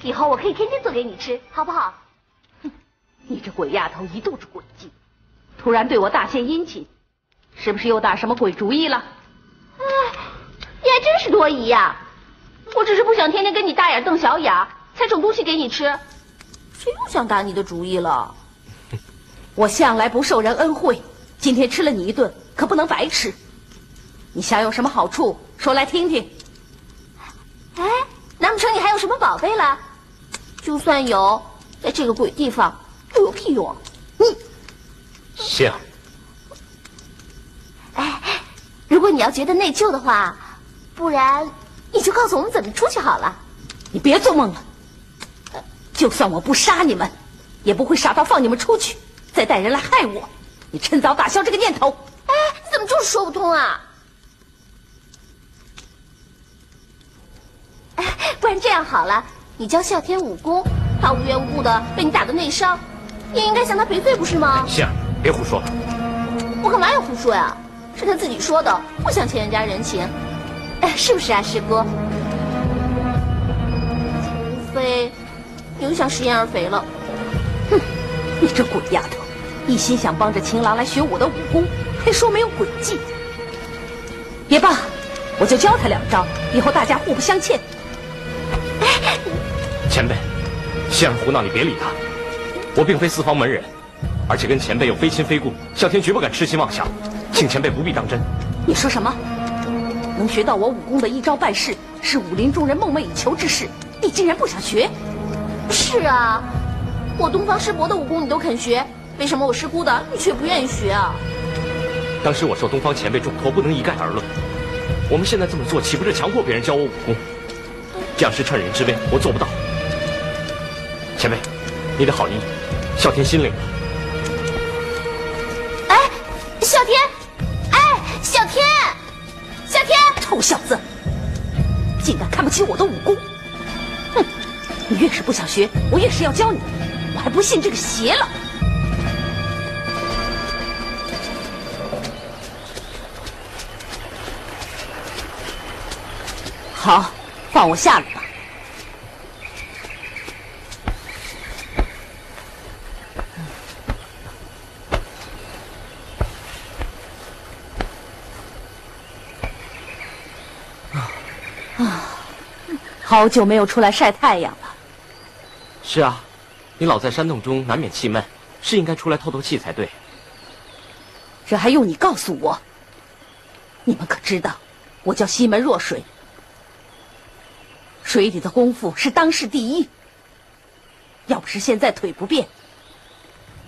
[SPEAKER 10] 以后我可以天天做给你吃，好不好？
[SPEAKER 3] 哼，你这鬼丫头一肚子诡计，突然对我大献殷勤，是不是又打什么鬼主意了？
[SPEAKER 10] 哎，你还真是多疑呀！我只是不想天天跟你大眼瞪小眼，才整东西给你吃。谁又想打你的主意了？
[SPEAKER 3] 我向来不受人恩惠，今天吃了你一顿，可不能白吃。你想有什么好处，说来听听。
[SPEAKER 10] 哎，难不成你还有什么宝贝了？就算有，在这个鬼地方又有屁用？
[SPEAKER 1] 行。
[SPEAKER 10] 哎，如果你要觉得内疚的话，不然你就告诉我们怎么出去好了。
[SPEAKER 3] 你别做梦了，就算我不杀你们，也不会傻到放你们出去，再带人来害我。你趁早打消这个念头。
[SPEAKER 10] 哎，你怎么就是说不通啊？不然这样好了，你教啸天武功，他无缘无故的被你打的内伤，你应该向他赔罪，不是吗？
[SPEAKER 1] 仙儿，别胡说了。
[SPEAKER 10] 我干嘛要胡说呀？是他自己说的，不想欠人家人情。哎，是不是啊，师哥？无非你又想食言而肥了。
[SPEAKER 3] 哼，你这鬼丫头，一心想帮着情郎来学我的武功，还说没有诡计。也罢，我就教他2招，以后大家互不相欠。
[SPEAKER 1] 前辈，仙儿胡闹，你别理他。我并非四方门人，而且跟前辈又非亲非故，啸天绝不敢痴心妄想，请前辈不必当真。
[SPEAKER 3] 你说什么？能学到我武功的一招半式，是武林中人梦寐以求之事，你竟然不想学？
[SPEAKER 10] 是啊，我东方师伯的武功你都肯学，为什么我师姑的你却不愿意学啊？
[SPEAKER 1] 当时我受东方前辈嘱托，不能一概而论。我们现在这么做，岂不是强迫别人教我武功？这样是趁人之危，我做不到。前辈，你的好意，啸天心领了。
[SPEAKER 10] 哎，啸天！哎，啸天！啸天！
[SPEAKER 3] 臭小子，竟敢看不起我的武功！哼，你越是不想学，我越是要教你，我还不信这个邪了。好，放我下来吧。好久没有出来晒太阳了。
[SPEAKER 1] 是啊，你老在山洞中，难免气闷，是应该出来透透气才对。
[SPEAKER 3] 这还用你告诉我？你们可知道，我叫西门若水，水里的功夫是当世第一。要不是现在腿不便，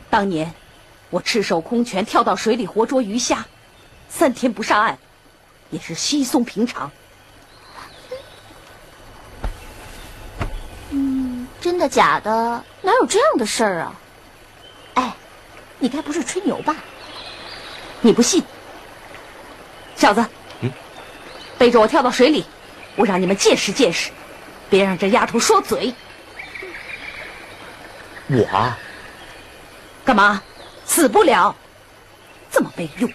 [SPEAKER 3] 当年我赤手空拳跳到水里活捉鱼虾，3天不上岸，也是稀松平常。
[SPEAKER 10] 真的假的？哪有这样的事儿啊？哎，你该不是吹牛吧？
[SPEAKER 3] 你不信？小子，背着我跳到水里，我让你们见识见识，别让这丫头说嘴。
[SPEAKER 1] 我啊？
[SPEAKER 3] 干嘛？死不了？这么没用！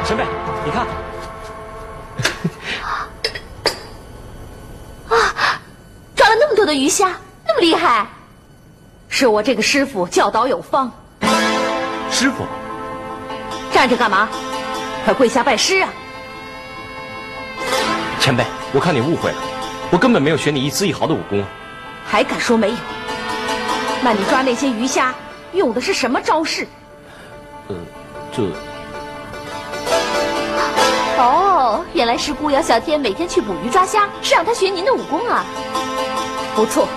[SPEAKER 1] 前辈，你看，
[SPEAKER 10] 抓了那么多的鱼虾，那么厉害。
[SPEAKER 3] 是我这个师傅教导有方。
[SPEAKER 1] 师傅，
[SPEAKER 3] 站着干嘛？快跪下拜师啊！
[SPEAKER 1] 前辈，我看你误会了，我根本没有学你一丝一毫的武功啊！
[SPEAKER 3] 还敢说没有？那你抓那些鱼虾用的是什么招式？
[SPEAKER 10] 哦，原来师姑要小天每天去捕鱼抓虾，是让他学您的武功啊！
[SPEAKER 3] 不错，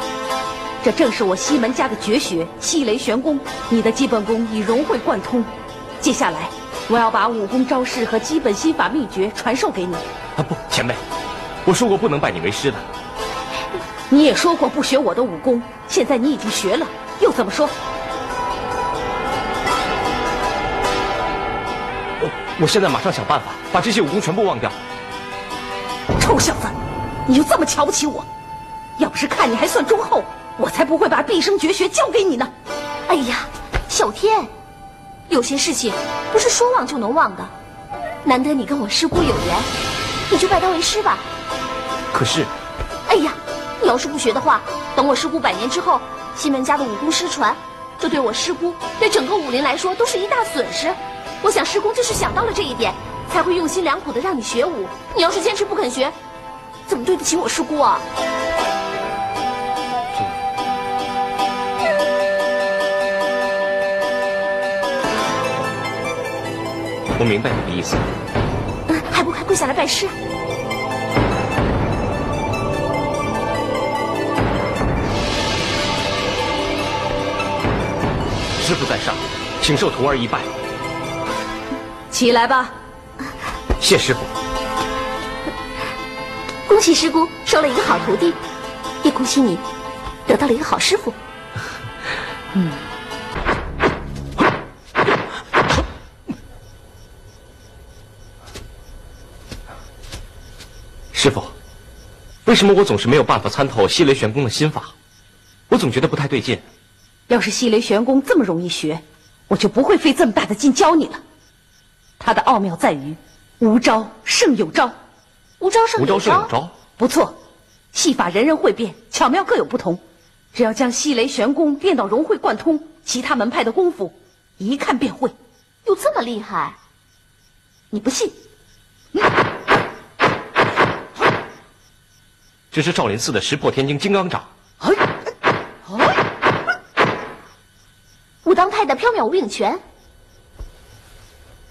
[SPEAKER 3] 这正是我西门家的绝学西雷玄功。你的基本功已融会贯通，接下来我要把武功招式和基本心法秘诀传授给你。
[SPEAKER 1] 啊不，前辈，我说过不能拜你为师的。
[SPEAKER 3] 你也说过不学我的武功，现在你已经学了，又怎么说？
[SPEAKER 1] 我现在马上想办法把这些武功全部忘掉。
[SPEAKER 3] 臭小子，你就这么瞧不起我？要不是看你还算忠厚，我才不会把毕生绝学教给你呢。
[SPEAKER 10] 哎呀，小天，有些事情不是说忘就能忘的。难得你跟我师姑有缘，你就拜他为师吧。
[SPEAKER 1] 可是，
[SPEAKER 10] 哎呀，你要是不学的话，等我师姑100年之后，西门家的武功失传，这对我师姑，对整个武林来说都是一大损失。我想师公就是想到了这一点，才会用心良苦的让你学武。你要是坚持不肯学，怎么对得起我师姑啊？
[SPEAKER 1] 我明白你的意思。
[SPEAKER 10] 还不快跪下来拜师？
[SPEAKER 1] 师傅在上，请受徒儿一拜。
[SPEAKER 3] 起来吧。
[SPEAKER 1] 谢师傅。
[SPEAKER 10] 恭喜师姑收了一个好徒弟，也恭喜你得到了一个好师傅。
[SPEAKER 1] 师傅，为什么我总是没有办法参透西雷玄功的心法？我总觉得不太对劲。
[SPEAKER 3] 要是西雷玄功这么容易学，我就不会费这么大的劲教你了。它的奥妙在于无招胜有招。
[SPEAKER 10] 无招胜有招？
[SPEAKER 3] 不错，戏法人人会变，巧妙各有不同。只要将西雷玄功练到融会贯通，其他门派的功夫一看便会。
[SPEAKER 10] 有这么厉害？
[SPEAKER 3] 你不信？
[SPEAKER 1] 这是少林寺的石破天惊金刚掌。
[SPEAKER 10] 武当派的缥缈无影拳。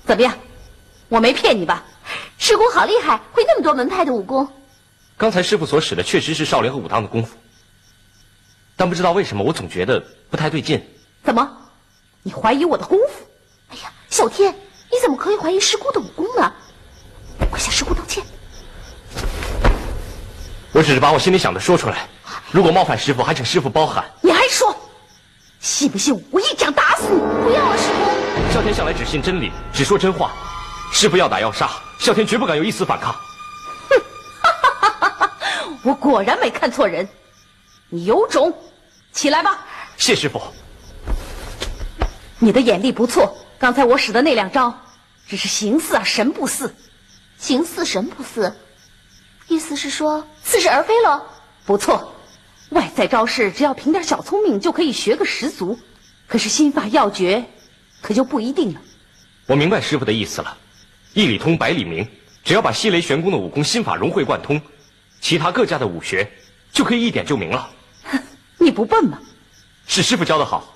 [SPEAKER 3] 怎么样？我没骗你吧？
[SPEAKER 10] 师姑好厉害，会那么多门派的武功。
[SPEAKER 1] 刚才师傅所使的确实是少林和武当的功夫，但不知道为什么我总觉得不太对劲。
[SPEAKER 3] 怎么？你怀疑我的功夫？
[SPEAKER 10] 哎呀，小天，你怎么可以怀疑师姑的武功呢？快向师姑道歉。
[SPEAKER 1] 我只是把我心里想的说出来，如果冒犯师傅，还请师傅包涵。
[SPEAKER 3] 你还说？信不信我一掌打死你？
[SPEAKER 10] 不要啊，师姑！
[SPEAKER 1] 啸天向来只信真理，只说真话。师傅要打要杀，啸天绝不敢有一丝反抗。
[SPEAKER 3] 哼，我果然没看错人。你有种，起来吧。
[SPEAKER 1] 谢师傅。
[SPEAKER 3] 你的眼力不错，刚才我使的那2招，只是形似神不似。
[SPEAKER 10] 形似神不似，意思是说似是而非喽？
[SPEAKER 3] 不错。外在招式只要凭点小聪明就可以学个十足，可是心法要诀可就不一定了。
[SPEAKER 1] 我明白师傅的意思了，一里通百里明，只要把西雷玄功的武功心法融会贯通，其他各家的武学就可以一点就明了。
[SPEAKER 3] 你不笨吗？
[SPEAKER 1] 是师傅教的好。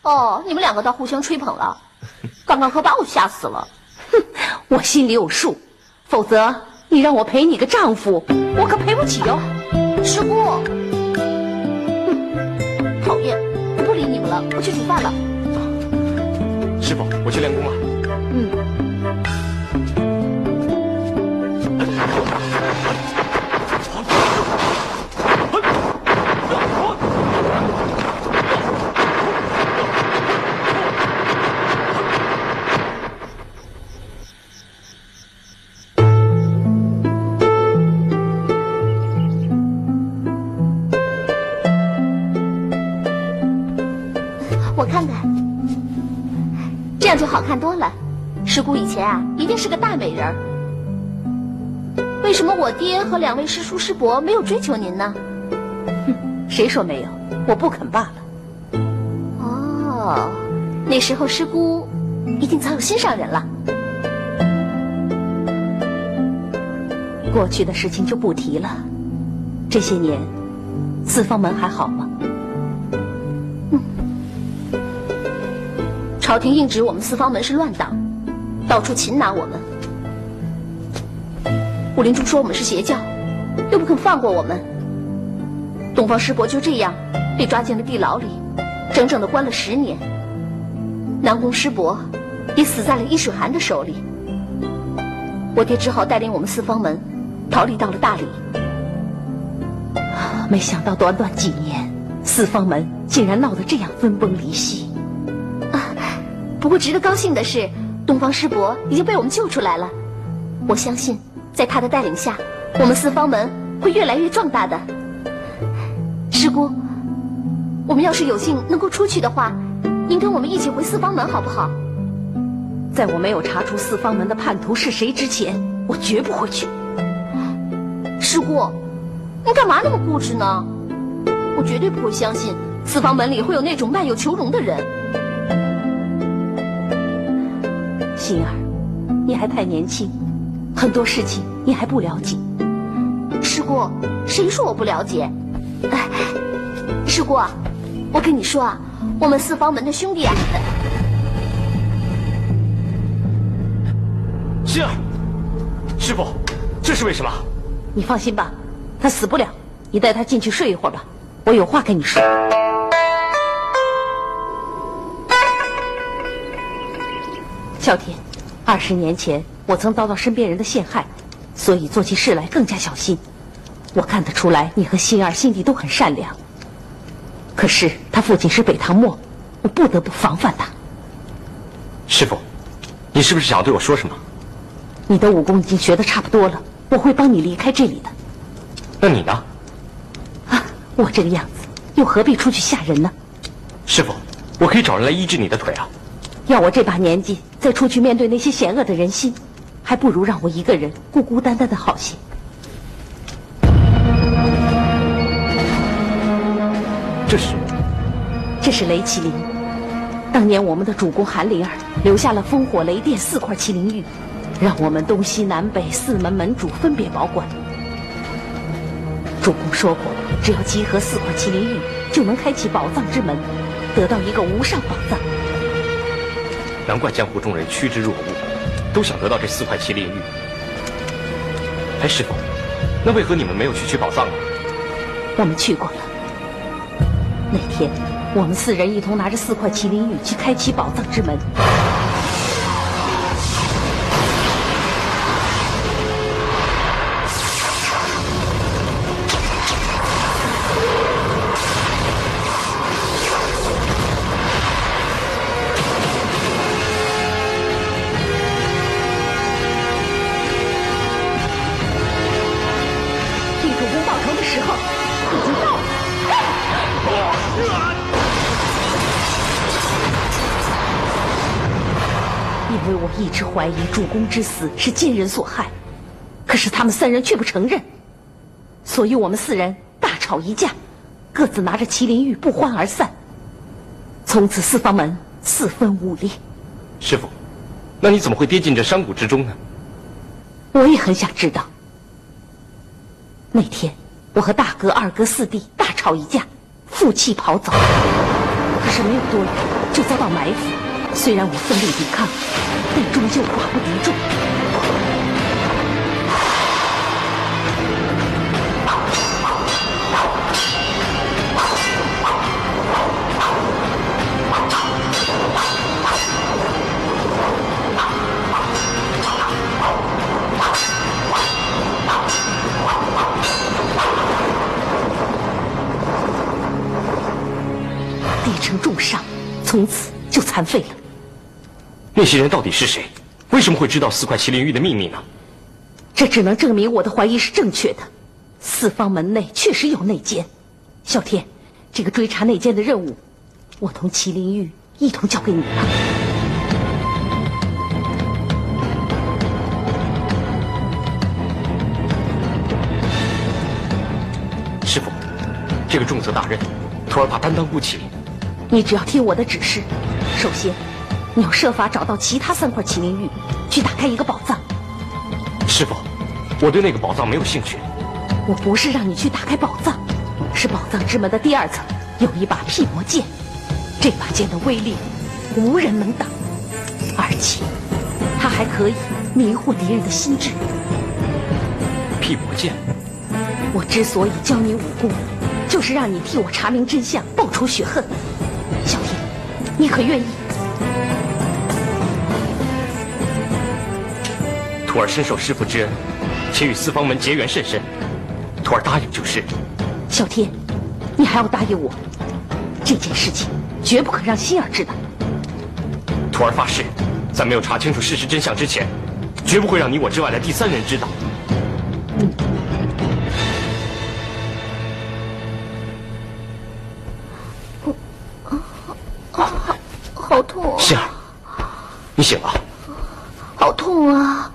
[SPEAKER 10] 哦，你们2个倒互相吹捧了，刚刚可把我吓死了。
[SPEAKER 3] 哼，我心里有数，否则你让我陪你个丈夫，我可赔不起哟。
[SPEAKER 10] 师姑，讨厌，我不理你们了，我去煮饭了。
[SPEAKER 1] 师傅，我去练功了。
[SPEAKER 10] 我看看，这样就好看多了。师姑以前啊，一定是个大美人儿。为什么我爹和2位师叔师伯没有追求您呢？
[SPEAKER 3] 哼，谁说没有？我不肯罢了。
[SPEAKER 10] 哦，那时候师姑一定藏有心上人了。
[SPEAKER 3] 过去的事情就不提了。这些年，四方门还好吗？
[SPEAKER 10] 朝廷硬指我们四方门是乱党，到处擒拿我们。武林中说我们是邪教，又不肯放过我们。东方师伯就这样被抓进了地牢里，整整的关了10年。南宫师伯也死在了易水寒的手里。我爹只好带领我们四方门逃离到了大理。
[SPEAKER 3] 没想到短短几年，四方门竟然闹得这样分崩离析。
[SPEAKER 10] 不过值得高兴的是，东方师伯已经被我们救出来了。我相信，在他的带领下，我们四方门会越来越壮大的。师姑，我们要是有幸能够出去的话，您跟我们一起回四方门好不好？
[SPEAKER 3] 在我没有查出四方门的叛徒是谁之前，我绝不会去。
[SPEAKER 10] 师姑，您干嘛那么固执呢？我绝对不会相信四方门里会有那种卖友求荣的人。
[SPEAKER 3] 心儿，你还太年轻，很多事情你还不了解。
[SPEAKER 10] 师姑，谁说我不了解？师姑，我跟你说啊，我们四方门的兄弟啊。
[SPEAKER 1] 心儿，师傅，这是为什么？
[SPEAKER 3] 你放心吧，他死不了。你带他进去睡一会儿吧，我有话跟你说。啸天，20年前我曾遭到身边人的陷害，所以做起事来更加小心。我看得出来，你和心儿心地都很善良。可是他父亲是北唐末，我不得不防范他。
[SPEAKER 1] 师傅，你是不是想要对我说什么？
[SPEAKER 3] 你的武功已经学得差不多了，我会帮你离开这里的。
[SPEAKER 1] 那你呢？
[SPEAKER 3] 我这个样子，又何必出去吓人呢？
[SPEAKER 1] 师傅，我可以找人来医治你的腿啊。
[SPEAKER 3] 要我这把年纪再出去面对那些险恶的人心，还不如让我一个人孤孤单单的好些。这是雷麒麟。当年我们的主公韩灵儿留下了烽火雷电4块麒麟玉，让我们东西南北4门门主分别保管。主公说过，只要集合4块麒麟玉，就能开启宝藏之门，得到一个无上宝藏。
[SPEAKER 1] 难怪江湖中人趋之若鹜，都想得到这4块麒麟玉。哎，师傅，那为何你们没有去取宝藏啊？
[SPEAKER 3] 我们去过了。那天，我们4人一同拿着4块麒麟玉去开启宝藏之门。替主公报仇的时候已经到了。因为我一直怀疑主公之死是奸人所害，可是他们3人却不承认，所以我们4人大吵一架，各自拿着麒麟玉不欢而散。从此四方门4分5裂。
[SPEAKER 1] 师傅，那你怎么会跌进这山谷之中呢？
[SPEAKER 3] 我也很想知道。那天我和大哥、二哥、4弟大吵一架，负气跑走，可是没有多远就遭到埋伏。虽然我奋力抵抗，但终究寡不敌众。跌成重伤，从此就残废了。
[SPEAKER 1] 那些人到底是谁？为什么会知道4块麒麟玉的秘密呢？
[SPEAKER 3] 这只能证明我的怀疑是正确的。四方门内确实有内奸。啸天，这个追查内奸的任务，我同麒麟玉一同交给你了。
[SPEAKER 1] 师傅，这个重责大任，徒儿怕担当不起。
[SPEAKER 3] 你只要听我的指示，首先你要设法找到其他3块麒麟玉，去打开一个宝藏。
[SPEAKER 1] 师傅，我对那个宝藏没有兴趣。
[SPEAKER 3] 我不是让你去打开宝藏，是宝藏之门的第2层有一把辟魔剑，这把剑的威力无人能挡，而且它还可以迷惑敌人的心智。
[SPEAKER 1] 辟魔剑，
[SPEAKER 3] 我之所以教你武功，就是让你替我查明真相，报仇雪恨。小天，你可愿意？
[SPEAKER 1] 徒儿深受师父之恩，且与四方门结缘甚深，徒儿答应就是。
[SPEAKER 3] 小天，你还要答应我，这件事情绝不可让心儿知道。
[SPEAKER 1] 徒儿发誓，在没有查清楚事实真相之前，绝不会让你我之外的第3人知道。
[SPEAKER 10] 好痛啊！
[SPEAKER 1] 心儿，你醒了。
[SPEAKER 10] 好痛啊！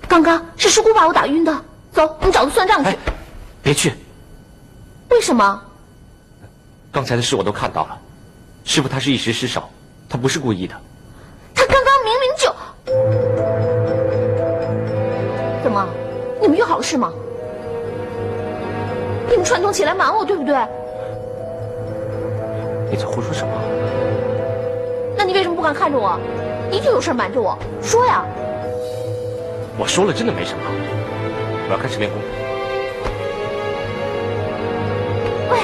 [SPEAKER 10] 刚刚是师姑把我打晕的。走，我们找他算账去。
[SPEAKER 1] 别去。
[SPEAKER 10] 为什么？
[SPEAKER 1] 刚才的事我都看到了，师傅他是一时失手，他不是故意的。
[SPEAKER 10] 他刚刚明明就……怎么？你们约好了事吗？你们串通起来瞒我，对不对？
[SPEAKER 1] 你在胡说什么？
[SPEAKER 10] 那你为什么不敢看着我？一定有事瞒着我，说呀！
[SPEAKER 1] 我说了，真的没什么。我要开始练功。
[SPEAKER 10] 喂！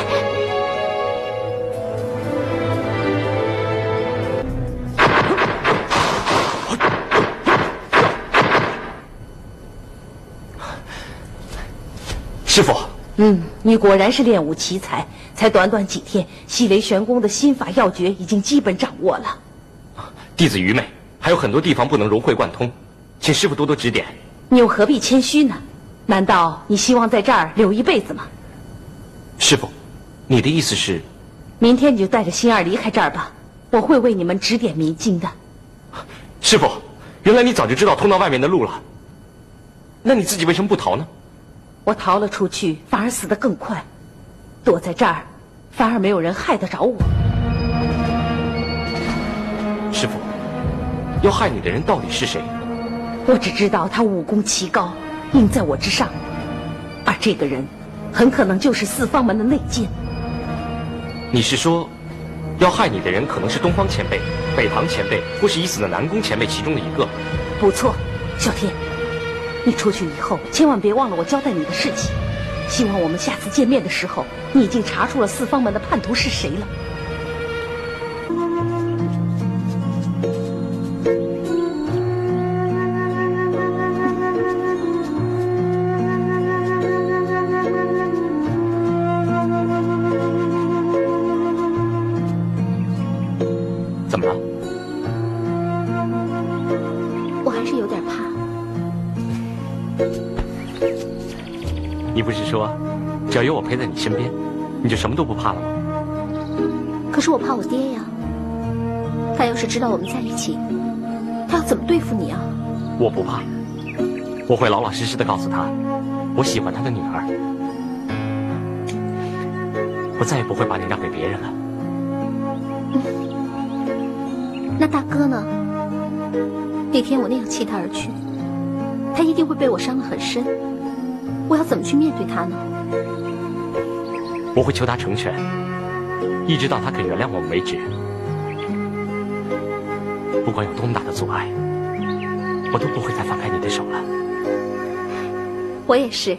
[SPEAKER 1] 师傅。
[SPEAKER 3] 你果然是练武奇才，才短短几天，西雷玄功的心法要诀已经基本掌握了。
[SPEAKER 1] 弟子愚昧，还有很多地方不能融会贯通，请师傅多多指点。
[SPEAKER 3] 你又何必谦虚呢？难道你希望在这儿留一辈子吗？
[SPEAKER 1] 师傅，你的意思是？
[SPEAKER 3] 明天你就带着心儿离开这儿吧，我会为你们指点迷津的。
[SPEAKER 1] 师傅，原来你早就知道通到外面的路了，那你自己为什么不逃呢？
[SPEAKER 3] 我逃了出去，反而死得更快；躲在这儿，反而没有人害得着我。
[SPEAKER 1] 师傅，要害你的人到底是谁？
[SPEAKER 3] 我只知道他武功奇高，应在我之上，而这个人很可能就是四方门的内奸。
[SPEAKER 1] 你是说，要害你的人可能是东方前辈、北堂前辈，或是已死的南宫前辈其中的一个？
[SPEAKER 3] 不错，小天，你出去以后千万别忘了我交代你的事情。希望我们下次见面的时候，你已经查出了四方门的叛徒是谁了。
[SPEAKER 1] 怎么了？
[SPEAKER 10] 我还是有点怕。
[SPEAKER 1] 你不是说，只要有我陪在你身边，你就什么都不怕了吗？
[SPEAKER 10] 可是我怕我爹呀，他要是知道我们在一起，他要怎么对付你啊？
[SPEAKER 1] 我不怕，我会老老实实的告诉他，我喜欢他的女儿，我再也不会把你让给别人了。
[SPEAKER 10] 那大哥呢？那天我那样弃他而去，他一定会被我伤得很深。我要怎么去面对他呢？
[SPEAKER 1] 我会求他成全，一直到他肯原谅我们为止。不管有多么大的阻碍，我都不会再放开你的手了。
[SPEAKER 10] 我也是，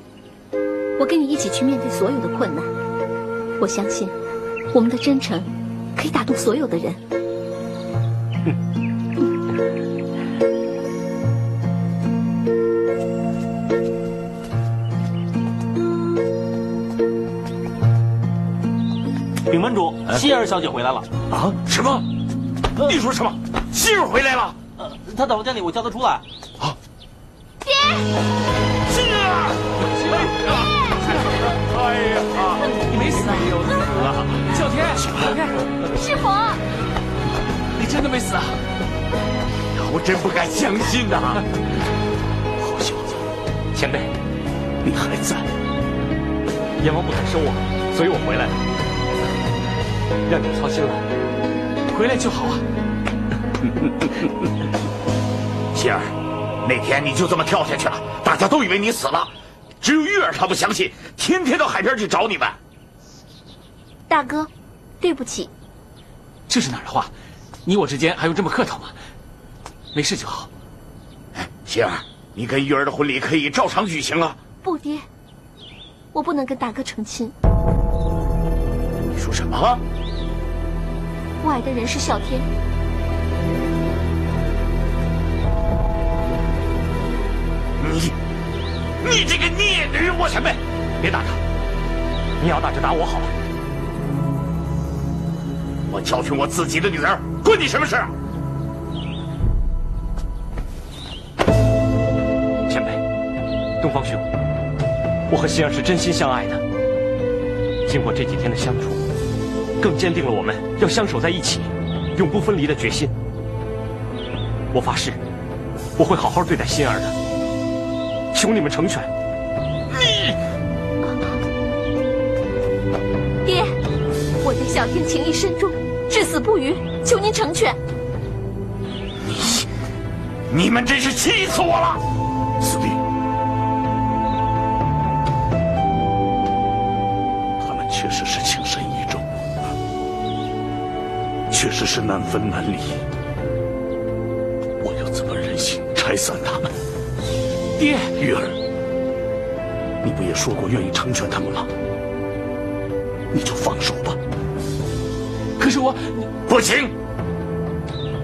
[SPEAKER 10] 我跟你一起去面对所有的困难。我相信，我们的真诚可以打动所有的人。
[SPEAKER 11] 禀门主，希儿小姐回来了。
[SPEAKER 7] 啊？什么？你说什么？希儿回来了？
[SPEAKER 11] 她在房间里，我叫她出来。
[SPEAKER 7] 啊！
[SPEAKER 10] 爹！
[SPEAKER 7] 希儿！哎呀！
[SPEAKER 11] 你没死啊？
[SPEAKER 7] 没有死啊！
[SPEAKER 11] 小天，
[SPEAKER 10] 师傅，
[SPEAKER 11] 你真的没死啊？
[SPEAKER 7] 我真不敢相信呐！
[SPEAKER 8] 好小子，
[SPEAKER 1] 前辈，
[SPEAKER 8] 你还在？
[SPEAKER 1] 阎王不肯收我，所以我回来了。让你们操心了。
[SPEAKER 4] 回来就好啊。
[SPEAKER 7] 希儿，那天你就这么跳下去了，大家都以为你死了，只有玉儿她不相信，天天到海边去找你们。
[SPEAKER 10] 大哥，对不起。
[SPEAKER 4] 这是哪儿的话？你我之间还用这么客套吗？没事就好。
[SPEAKER 7] 希儿，你跟玉儿的婚礼可以照常举行啊。
[SPEAKER 10] 不，爹，我不能跟大哥成亲。
[SPEAKER 7] 你说什么？
[SPEAKER 10] 我爱的人是啸天。
[SPEAKER 7] 你这个孽女！我前辈，
[SPEAKER 1] 别打他，你要打就打我好了。
[SPEAKER 7] 我教训我自己的女儿，关你什么事啊？
[SPEAKER 1] 前辈，东方兄，我和心儿是真心相爱的。经过这几天的相处，更坚定了我们要相守在一起，永不分离的决心。我发誓，我会好好对待心儿的，求你们成全。
[SPEAKER 10] 爹，我对啸天情意深重，至死不渝，求您成全。
[SPEAKER 7] 你们真是气死我了！
[SPEAKER 8] 四弟，他们确实是情深意重，确实是难分难离，我又怎么忍心拆散他们？
[SPEAKER 4] 爹，
[SPEAKER 8] 玉儿，你不也说过愿意成全他们吗？你就放手吧。
[SPEAKER 4] 可是我
[SPEAKER 7] 不行，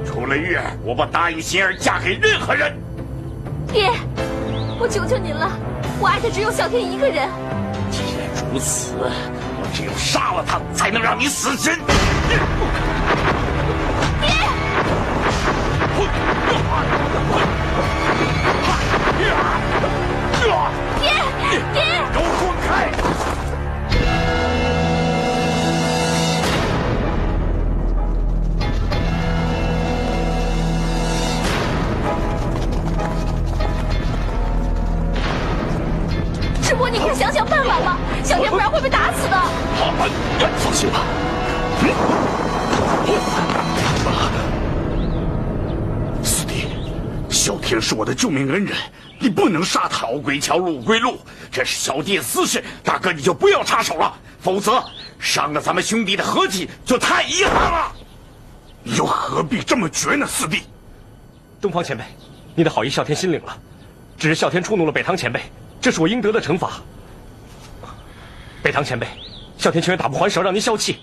[SPEAKER 7] 除了玉儿，我不答应心儿嫁给任何人。
[SPEAKER 10] 爹，我求求您了，我爱的只有啸天一个人。
[SPEAKER 7] 既然如此，我只有杀了他，才能让你死心。
[SPEAKER 10] 爹，
[SPEAKER 7] 给我滚开！
[SPEAKER 10] 师伯，你快想想办法吧，啸天不然会被打死的。
[SPEAKER 8] 放心吧。四弟，啸天是我的救命恩人，你不能杀他。
[SPEAKER 7] 条归桥，路归路，这是小弟的私事，大哥你就不要插手了，否则伤了咱们兄弟的和气就太遗憾了。
[SPEAKER 8] 你又何必这么绝呢，四弟？
[SPEAKER 1] 东方前辈，你的好意啸天心领了，只是啸天触怒了北堂前辈，这是我应得的惩罚。北堂前辈，啸天情愿打不还手，让您消气，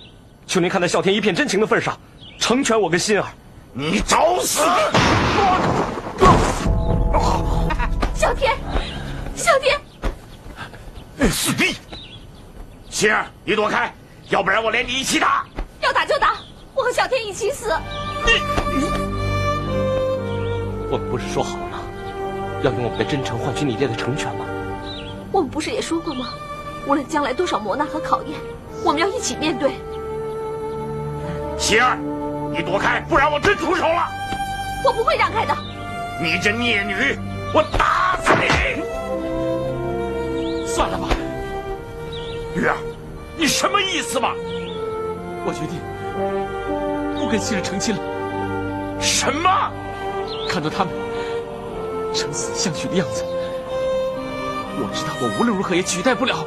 [SPEAKER 1] 求您看在啸天一片真情的份上，成全我跟心儿。
[SPEAKER 7] 你找死！
[SPEAKER 10] 啸天，
[SPEAKER 7] 四弟，心儿，你躲开，要不然我连你一起打。
[SPEAKER 10] 要打就打，我和啸天一起死。
[SPEAKER 1] 我们不是说好了吗？要用我们的真诚换取你爹的成全吗？
[SPEAKER 10] 我们不是也说过吗？无论将来多少磨难和考验，我们要一起面对。
[SPEAKER 7] 心儿，你躲开，不然我真出手了。
[SPEAKER 10] 我不会让开的。
[SPEAKER 7] 你这孽女，我打死你！
[SPEAKER 4] 算了吧，
[SPEAKER 7] 玉儿，你什么意思嘛？
[SPEAKER 4] 我决定不跟心儿成亲了。
[SPEAKER 7] 什么？
[SPEAKER 4] 看到他们生死相许的样子，我知道我无论如何也取代不了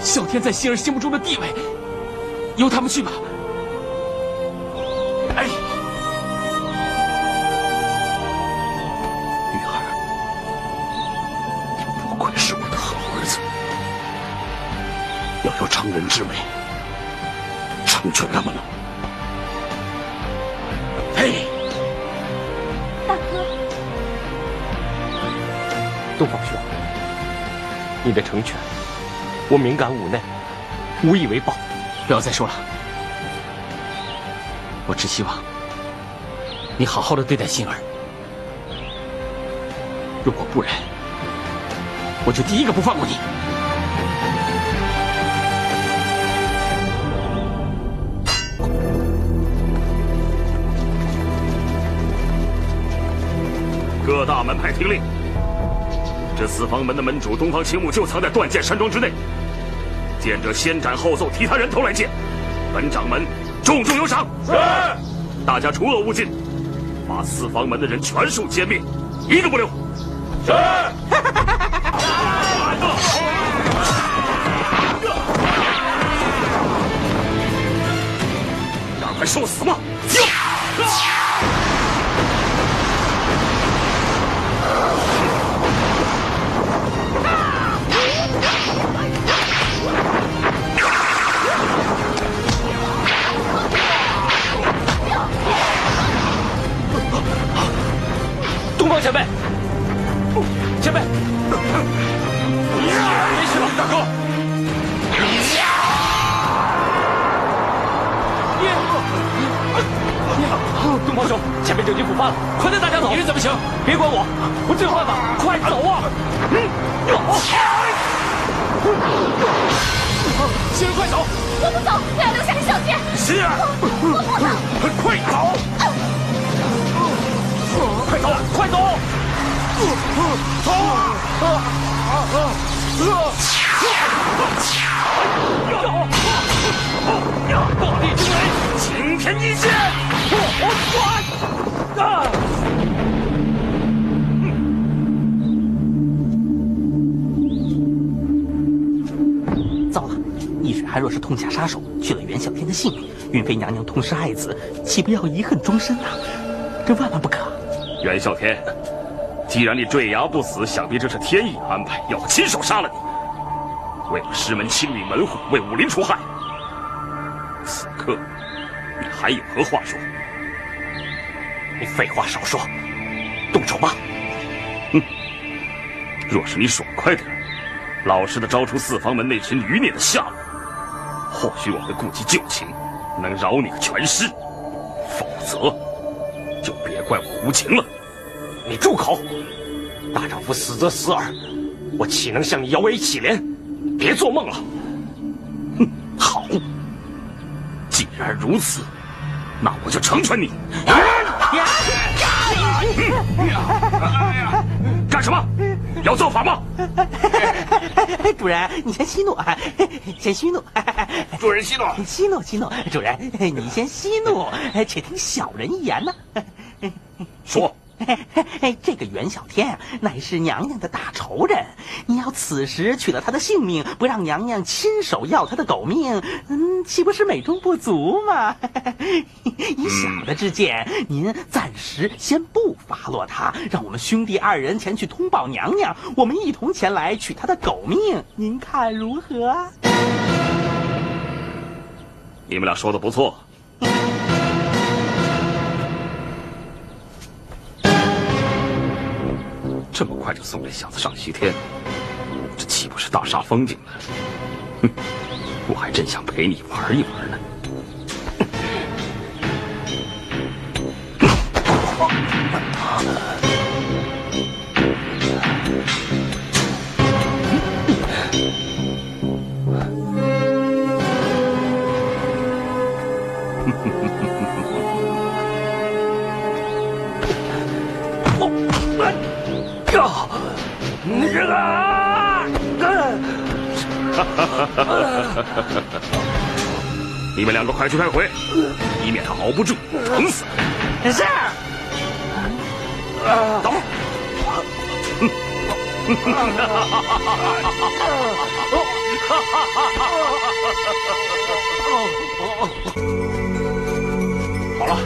[SPEAKER 4] 啸天在心儿心目中的地位。由他们去吧。
[SPEAKER 7] 哎，
[SPEAKER 8] 玉儿，你不愧是我的好儿子，要有成人之美，成全他们了。
[SPEAKER 7] 嘿，
[SPEAKER 10] 大哥，
[SPEAKER 1] 东方兄，你的成全，我敏感妩媚，无以为报。
[SPEAKER 4] 不要再说了，我只希望你好好的对待心儿。如果不然，我就第一个不放过你。
[SPEAKER 8] 各大门派听令，这四方门的门主东方青木就藏在断剑山庄之内。见者先斩后奏，提他人头来见。本掌门
[SPEAKER 7] 重重有赏。是。大家除恶务尽，把四方门的人全数歼灭，一个不留。是。让人受死吗？
[SPEAKER 4] 东方前辈，前辈，没事吧，大哥？东方兄，前辈就已经腐发了，快带大家走！你人怎么行？别管我，我这有办法，快走啊！星儿，快走！
[SPEAKER 10] 我不走，我要留下给小天。
[SPEAKER 7] 星儿，
[SPEAKER 10] 我不走，
[SPEAKER 7] 快走！快走！快走！
[SPEAKER 4] 大地惊雷，
[SPEAKER 7] 晴天一剑！
[SPEAKER 11] 糟了，易水寒若是痛下杀手，去了袁小天的性命，云妃娘娘痛失爱子，岂不要遗恨终身啊？这万万不可！
[SPEAKER 7] 袁啸天，既然你坠崖不死，想必这是天意安排，要我亲手杀了你。为了师门清理门户，为武林除害，此刻你还有何话说？
[SPEAKER 11] 你废话少说，动手吧！
[SPEAKER 7] 若是你爽快点，老实的招出四方门那群余孽的下落，或许我会顾及旧情，能饶你个全尸；否则，就别怪我无情了。
[SPEAKER 1] 你住口！大丈夫死则死耳，我岂能向你摇尾乞怜？别做梦了！
[SPEAKER 7] 好，既然如此，那我就成全你。干什么？要造反吗？
[SPEAKER 11] 主人，你先息怒，先息怒。
[SPEAKER 7] 主人息怒，
[SPEAKER 11] 息怒，息怒。主人，你先息怒，且听小人一言呢。
[SPEAKER 7] 说。
[SPEAKER 11] 这个袁小天啊，乃是娘娘的大仇人。你要此时取了他的性命，不让娘娘亲手要他的狗命，岂不是美中不足吗？以小的之见，您暂时先不发落他，让我们兄弟二人前去通报娘娘，我们一同前来取他的狗命，您看如何？
[SPEAKER 7] 你们俩说的不错。这么快就送这小子上西天，这岂不是大煞风景了？我还真想陪你玩一玩呢。你们两个快去快回，以免他熬不住疼死。
[SPEAKER 11] 是。
[SPEAKER 7] 走。
[SPEAKER 12] 好了，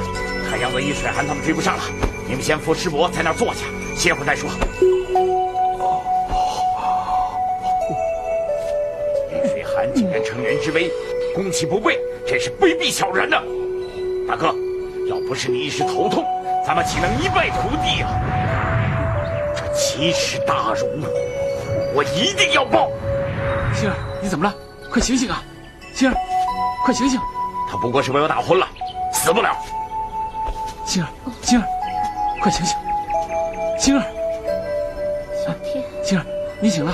[SPEAKER 12] 看样子易水寒他们追不上了，你们先扶师伯在那儿坐下，歇会再说。易水寒竟然乘人之危，攻其不备，真是卑鄙小人呐！大哥，要不是你一时头痛，咱们岂能一败涂地啊？这奇耻大辱，我一定要报！
[SPEAKER 4] 星儿，你怎么了？快醒醒啊！星儿，快醒醒！
[SPEAKER 12] 他不过是被我打昏了，死不了。
[SPEAKER 4] 星儿，星儿，快醒醒！星儿，
[SPEAKER 10] 小天，
[SPEAKER 4] 星儿，你醒了。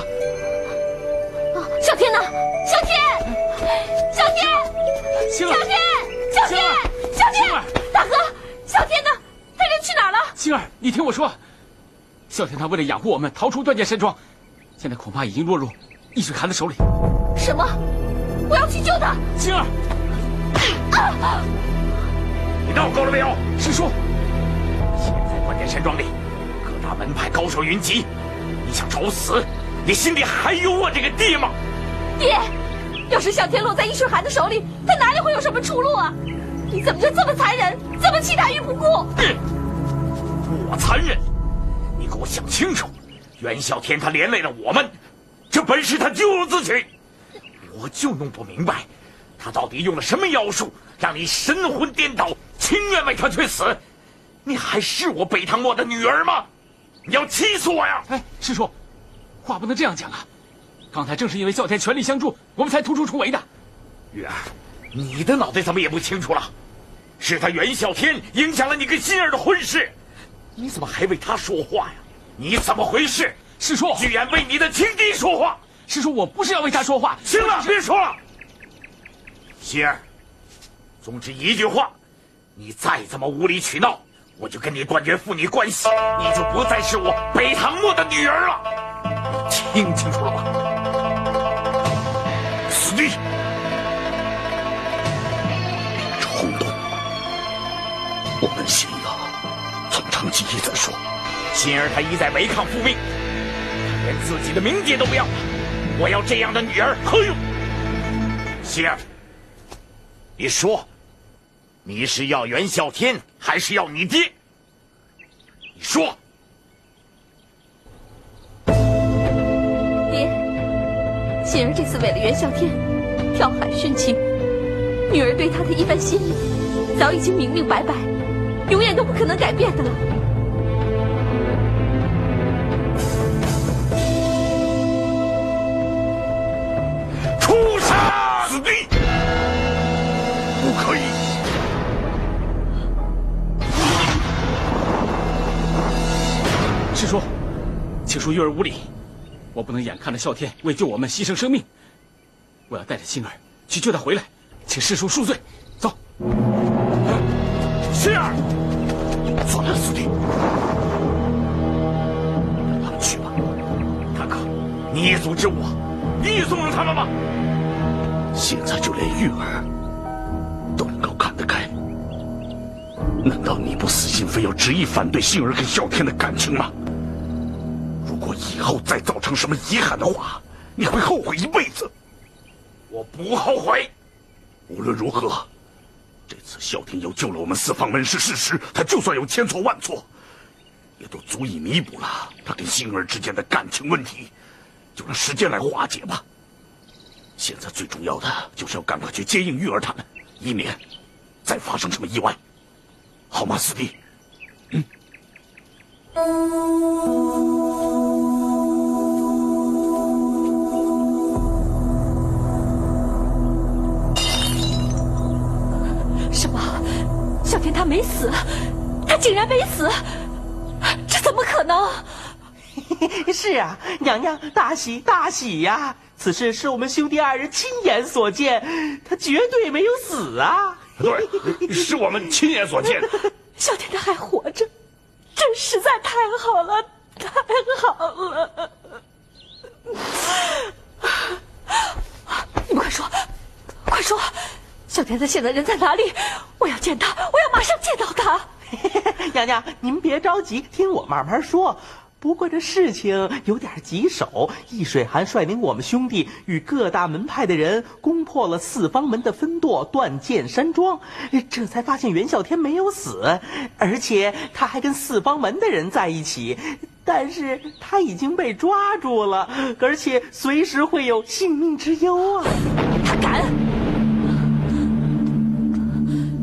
[SPEAKER 10] 小天呢？小天，小天，
[SPEAKER 4] 星儿，
[SPEAKER 10] 小天，小天，小天，大哥，小天呢？他人去哪儿了？
[SPEAKER 4] 星儿，你听我说，小天他为了养护我们，逃出断剑山庄，现在恐怕已经落入易水寒的手里。
[SPEAKER 10] 什么？我要去救他！
[SPEAKER 4] 星儿。
[SPEAKER 7] 你闹够了没有？
[SPEAKER 4] 师叔，
[SPEAKER 7] 现在关剑山庄里，各大门派高手云集，你想找死？你心里还有我这个爹吗？
[SPEAKER 10] 爹，要是啸天落在易水寒的手里，他哪里会有什么出路啊？你怎么就这么残忍，这么弃他于不顾？
[SPEAKER 7] 我残忍？你给我想清楚！袁啸天他连累了我们，这本是他咎由自取。我就弄不明白，他到底用了什么妖术，让你神魂颠倒，情愿为他去死？你还是我北唐末的女儿吗？你要气死我呀！
[SPEAKER 4] 哎，师叔，话不能这样讲啊！刚才正是因为啸天全力相助，我们才突出重围的。
[SPEAKER 7] 玉儿，你的脑袋怎么也不清楚了？是他袁啸天影响了你跟心儿的婚事，你怎么还为他说话呀？你怎么回事？
[SPEAKER 4] 师叔，
[SPEAKER 7] 居然为你的情敌说话！
[SPEAKER 4] 师叔，我不是要为他说话。
[SPEAKER 7] 行了，别说了。心儿，总之一句话，你再这么无理取闹，我就跟你断绝父女关系，你就不再是我北唐末的女儿了。你听清楚了吗？死地！
[SPEAKER 8] 冲动，我们心啊，从长计议再说。
[SPEAKER 7] 心儿她一再违抗父命，她连自己的名节都不要了。我要这样的女儿何用？心儿，你说，你是要袁啸天，还是要你爹？你说。
[SPEAKER 10] 爹，心儿这次为了袁啸天跳海殉情，女儿对他的一番心意，早已经明明白白，永远都不可能改变的了。
[SPEAKER 7] 畜生！死地！不可以！
[SPEAKER 4] 师叔，请恕玉儿无礼，我不能眼看着啸天为救我们牺牲生命，我要带着心儿去救他回来，请师叔恕罪。走。
[SPEAKER 7] 心儿，
[SPEAKER 8] 算了，死地，让他们去吧。
[SPEAKER 7] 大哥，你也阻止我，你也纵容他们吗？
[SPEAKER 8] 现在就连玉儿都能够看得开，难道你不死心，非要执意反对心儿跟啸天的感情吗？如果以后再造成什么遗憾的话，你会后悔一辈子。
[SPEAKER 7] 我不后悔。
[SPEAKER 8] 无论如何，这次啸天又救了我们四方门是事实，他就算有千错万错，也都足以弥补了他跟心儿之间的感情问题，就让时间来化解吧。现在最重要的就是要赶快去接应玉儿他们，以免再发生什么意外，好吗，四弟？
[SPEAKER 10] 什么？啸天他没死？他竟然没死？这怎么可能？
[SPEAKER 5] 是啊，娘娘大喜大喜呀！此事是我们兄弟二人亲眼所见，他绝对没有死啊！
[SPEAKER 7] 对，是我们亲眼所见。
[SPEAKER 10] 啸天他还活着，这实在太好了，太好了！你们快说，快说，啸天他现在人在哪里？我要见他，我要马上见到他。
[SPEAKER 5] 娘娘，您别着急，听我慢慢说。不过这事情有点棘手，易水寒率领我们兄弟与各大门派的人攻破了四方门的分舵断剑山庄，这才发现袁啸天没有死，而且他还跟四方门的人在一起，但是他已经被抓住了，而且随时会有性命之忧啊！
[SPEAKER 10] 他敢！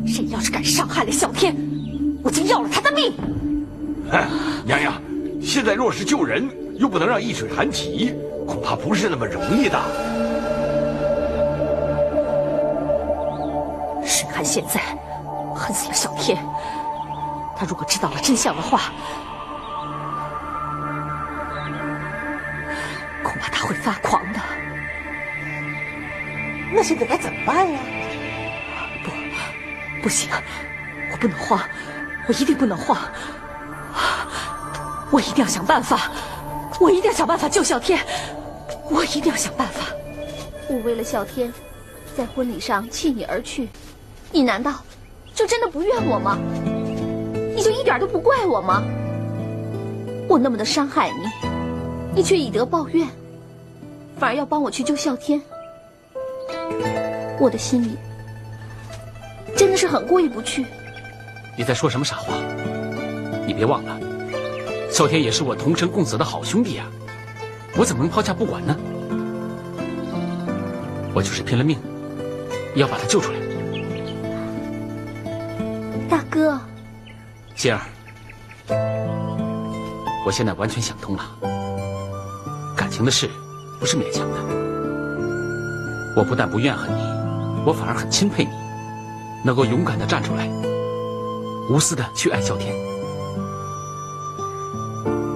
[SPEAKER 10] 谁要是敢伤害了啸天，我就要了他的命！
[SPEAKER 9] 娘娘。现在若是救人，又不能让易水寒起疑，恐怕不是那么容易的。
[SPEAKER 10] 水寒现在恨死了啸天，他如果知道了真相的话，恐怕他会发狂的。
[SPEAKER 5] 那现在该怎么办呀？
[SPEAKER 10] 不行，我不能慌，我一定不能慌。我一定要想办法，我一定要想办法救啸天，我一定要想办法。
[SPEAKER 13] 我为了啸天，在婚礼上弃你而去，
[SPEAKER 10] 你难道就真的不怨我吗？你就一点都不怪我吗？我那么的伤害你，你却以德报怨，反而要帮我去救啸天。我的心里真的是很过意不去。
[SPEAKER 4] 你在说什么傻话？你别忘了，啸天也是我同生共死的好兄弟啊，我怎么能抛下不管呢？我就是拼了命要把他救出来。
[SPEAKER 10] 大哥，
[SPEAKER 4] 星儿，我现在完全想通了，感情的事不是勉强的。我不但不怨恨你，我反而很钦佩你，能够勇敢地站出来，无私地去爱啸天。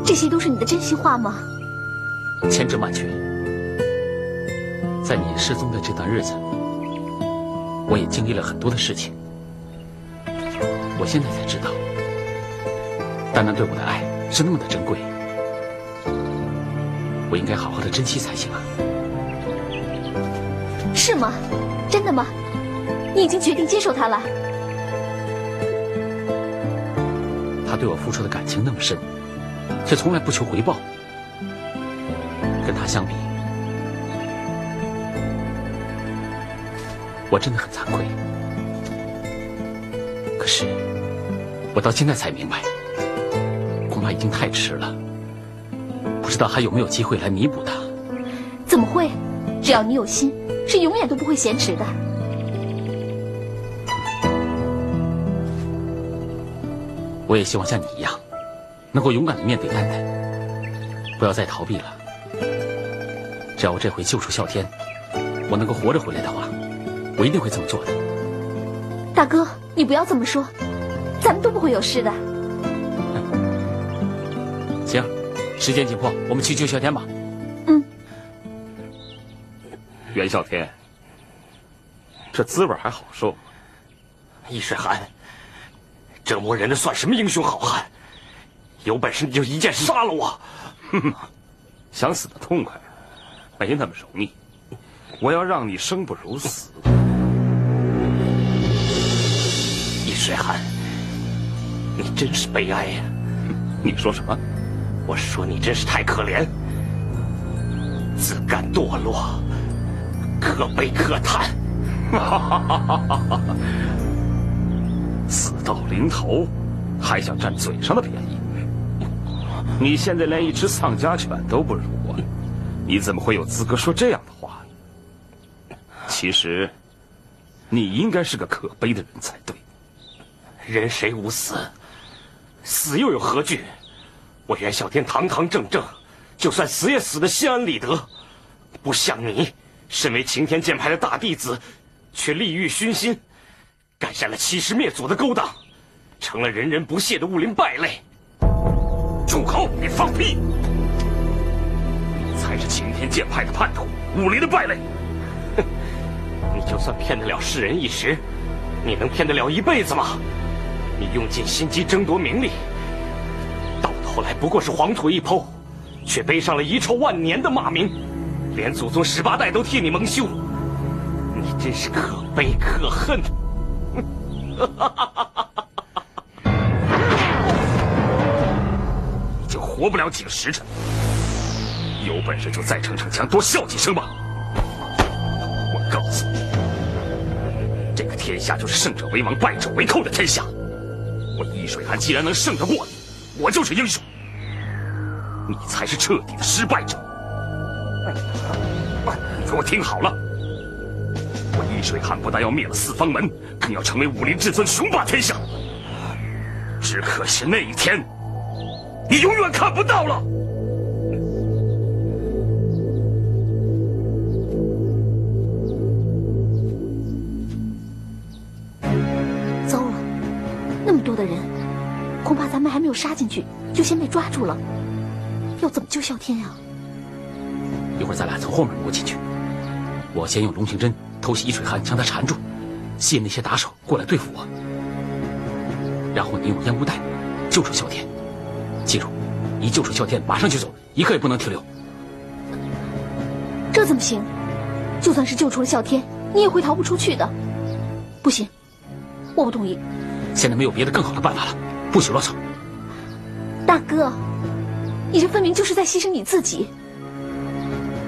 [SPEAKER 10] 这些都是你的真心话吗？
[SPEAKER 4] 千真万确。在你失踪的这段日子，我也经历了很多的事情。我现在才知道，丹丹对我的爱是那么的珍贵，我应该好好的珍惜才行啊。
[SPEAKER 10] 是吗？真的吗？你已经决定接受他了？
[SPEAKER 4] 他对我付出的感情那么深，却从来不求回报。跟他相比，我真的很惭愧。可是，我到现在才明白，恐怕已经太迟了。不知道还有没有机会来弥补他？
[SPEAKER 10] 怎么会？只要你有心，是永远都不会嫌迟的。
[SPEAKER 4] 我也希望像你一样，能够勇敢地面对丹丹，不要再逃避了。只要我这回救出啸天，我能够活着回来的话，我一定会这么做的。
[SPEAKER 10] 大哥，你不要这么说，咱们都不会有事的。
[SPEAKER 4] 行，时间紧迫，我们去救啸天吧。
[SPEAKER 10] 嗯。
[SPEAKER 6] 袁啸天，这滋味还好受吗？
[SPEAKER 1] 易水寒，折磨人的算什么英雄好汉？有本事你就一剑杀了我！
[SPEAKER 6] 哼，想死的痛快，没那么容易。我要让你生不如死。
[SPEAKER 1] 易水寒，你真是悲哀呀！
[SPEAKER 6] 你说什么？
[SPEAKER 1] 我说你真是太可怜，自甘堕落，可悲可叹。
[SPEAKER 6] 死到临头，还想占嘴上的便宜？你现在连一只丧家犬都不如我，你怎么会有资格说这样的话呢？其实，你应该是个可悲的人才对。
[SPEAKER 1] 人谁无死？死又有何惧？我袁啸天堂堂正正，就算死也死得心安理得。不像你，身为擎天剑派的大弟子，却利欲熏心，干下了欺师灭祖的勾当，成了人人不屑的武林败类。
[SPEAKER 6] 住口！你放屁！你才是擎天剑派的叛徒，武林的败类。
[SPEAKER 1] 你就算骗得了世人一时，你能骗得了一辈子吗？你用尽心机争夺名利，到头来不过是黄土一抔，却背上了遗臭万年的骂名，连祖宗18代都替你蒙羞。你真是可悲可恨！
[SPEAKER 6] 你就活不了几个时辰，有本事就再逞逞强，多笑几声吧。我告诉你，这个天下就是胜者为王，败者为寇的天下。我易水寒既然能胜得过你，我就是英雄，你才是彻底的失败者。你给我听好了，我易水寒不但要灭了四方门，更要成为武林至尊，雄霸天下。只可惜那一天，你永远看不到了。
[SPEAKER 10] 糟了，那么多的人，恐怕咱们还没有杀进去，就先被抓住了。要怎么救啸天呀？
[SPEAKER 4] 一会儿咱俩从后面摸进去，我先用龙形针偷袭易水寒，将他缠住，吸引那些打手过来对付我。然后你用烟雾弹救出啸天，记住，一救出啸天马上就走，一刻也不能停留。
[SPEAKER 10] 这怎么行？就算是救出了啸天，你也会逃不出去的。不行，我不同意。
[SPEAKER 4] 现在没有别的更好的办法了，不许啰嗦。
[SPEAKER 10] 大哥，你这分明就是在牺牲你自己。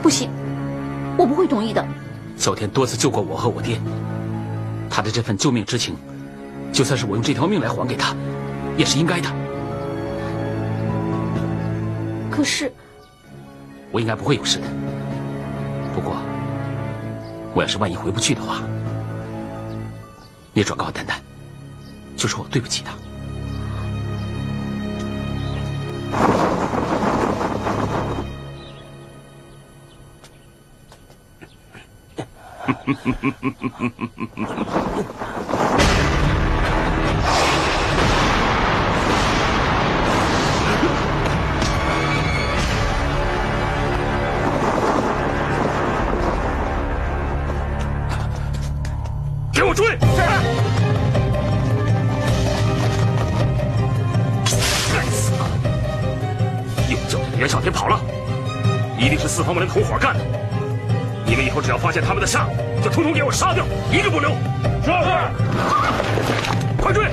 [SPEAKER 10] 不行，我不会同意的。
[SPEAKER 4] 小天多次救过我和我爹，他的这份救命之情，就算是我用这条命来还给他，也是应该的。
[SPEAKER 10] 可是，
[SPEAKER 4] 我应该不会有事的。不过，我要是万一回不去的话，你转告丹丹，就说我对不起他。
[SPEAKER 6] 给我追！该死了！又叫这个袁小天跑了，一定是四方门的同伙干的。你们以后只要发现他们的下落，就统统给我杀掉，一个不留。是。快追！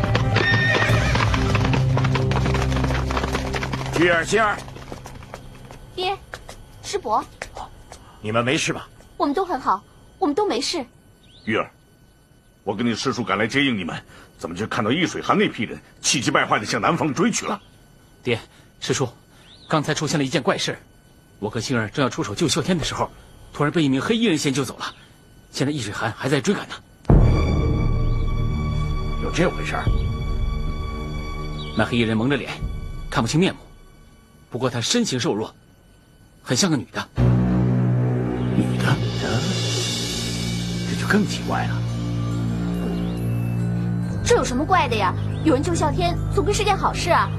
[SPEAKER 6] 玉儿、心儿，
[SPEAKER 10] 爹，师伯，
[SPEAKER 7] 你们没事吧？
[SPEAKER 10] 我们都很好，我们都没事。
[SPEAKER 7] 玉儿，我跟你师叔赶来接应你们，怎么就看到易水寒那批人气急败坏的向南方追去了？
[SPEAKER 4] 爹，师叔，刚才出现了一件怪事，我和星儿正要出手救啸天的时候，突然被一名黑衣人先救走了。现在易水寒还在追赶呢。
[SPEAKER 7] 有这回事儿？
[SPEAKER 4] 那黑衣人蒙着脸，看不清面目，不过她身形瘦弱，很像个女的。
[SPEAKER 7] 女的？这就更奇怪了。
[SPEAKER 10] 这有什么怪的呀？有人救啸天，总归是件好事啊。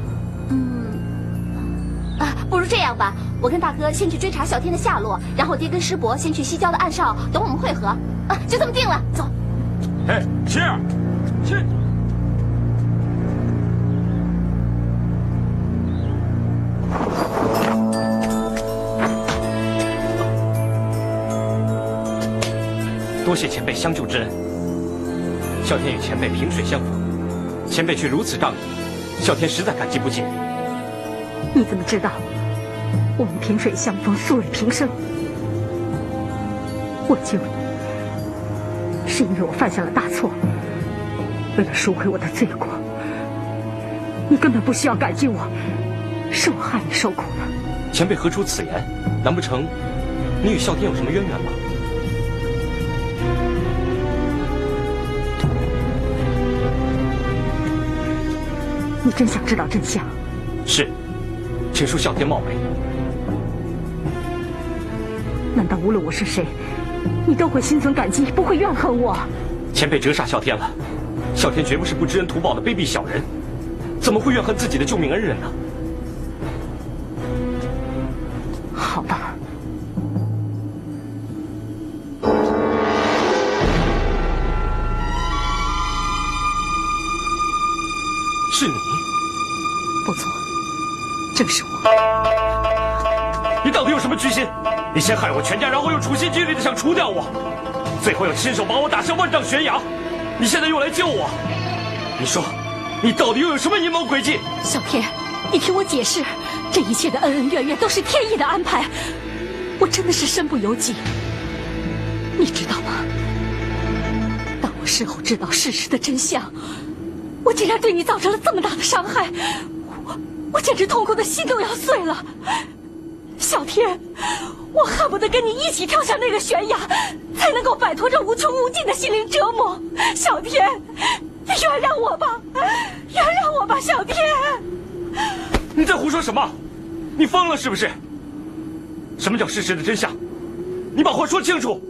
[SPEAKER 10] 不如这样吧，我跟大哥先去追查啸天的下落，然后爹跟师伯先去西郊的暗哨等我们会合。就这么定了，走。
[SPEAKER 7] 哎，心儿，去。
[SPEAKER 1] 多谢前辈相救之恩。啸天与前辈萍水相逢，前辈却如此仗义，啸天实在感激不尽。
[SPEAKER 13] 你怎么知道我们萍水相逢，素未平生？我救你，是因为我犯下了大错，为了赎回我的罪过。你根本不需要感激我，是我害你受苦了。
[SPEAKER 1] 前辈何出此言？难不成你与啸天有什么渊源吗？
[SPEAKER 13] 你真想知道真相？
[SPEAKER 1] 是，请恕啸天冒昧。
[SPEAKER 13] 难道无论我是谁，你都会心存感激，不会怨恨我？
[SPEAKER 1] 前辈折煞啸天了，啸天绝不是不知恩图报的卑鄙小人，怎么会怨恨自己的救命恩人呢？
[SPEAKER 13] 好吧。
[SPEAKER 1] 是你？
[SPEAKER 13] 不错，正是我。
[SPEAKER 1] 你到底有什么居心？你先害我全家，然后又处心积虑的想除掉我，最后又亲手把我打向万丈悬崖。你现在又来救我，你说，你到底又有什么阴谋诡计？
[SPEAKER 3] 啸天，你听我解释，这一切的恩恩怨怨都是天意的安排，我真的是身不由己。你知道吗？当我事后知道事实的真相，我竟然对你造成了这么大的伤害，我简直痛苦的心都要碎了。啸天，我恨不得跟你一起跳下那个悬崖，才能够摆脱这无穷无尽的心灵折磨。啸天，你原谅我吧，原谅我吧，啸天。
[SPEAKER 1] 你在胡说什么？你疯了是不是？什么叫事实的真相？你把话说清楚。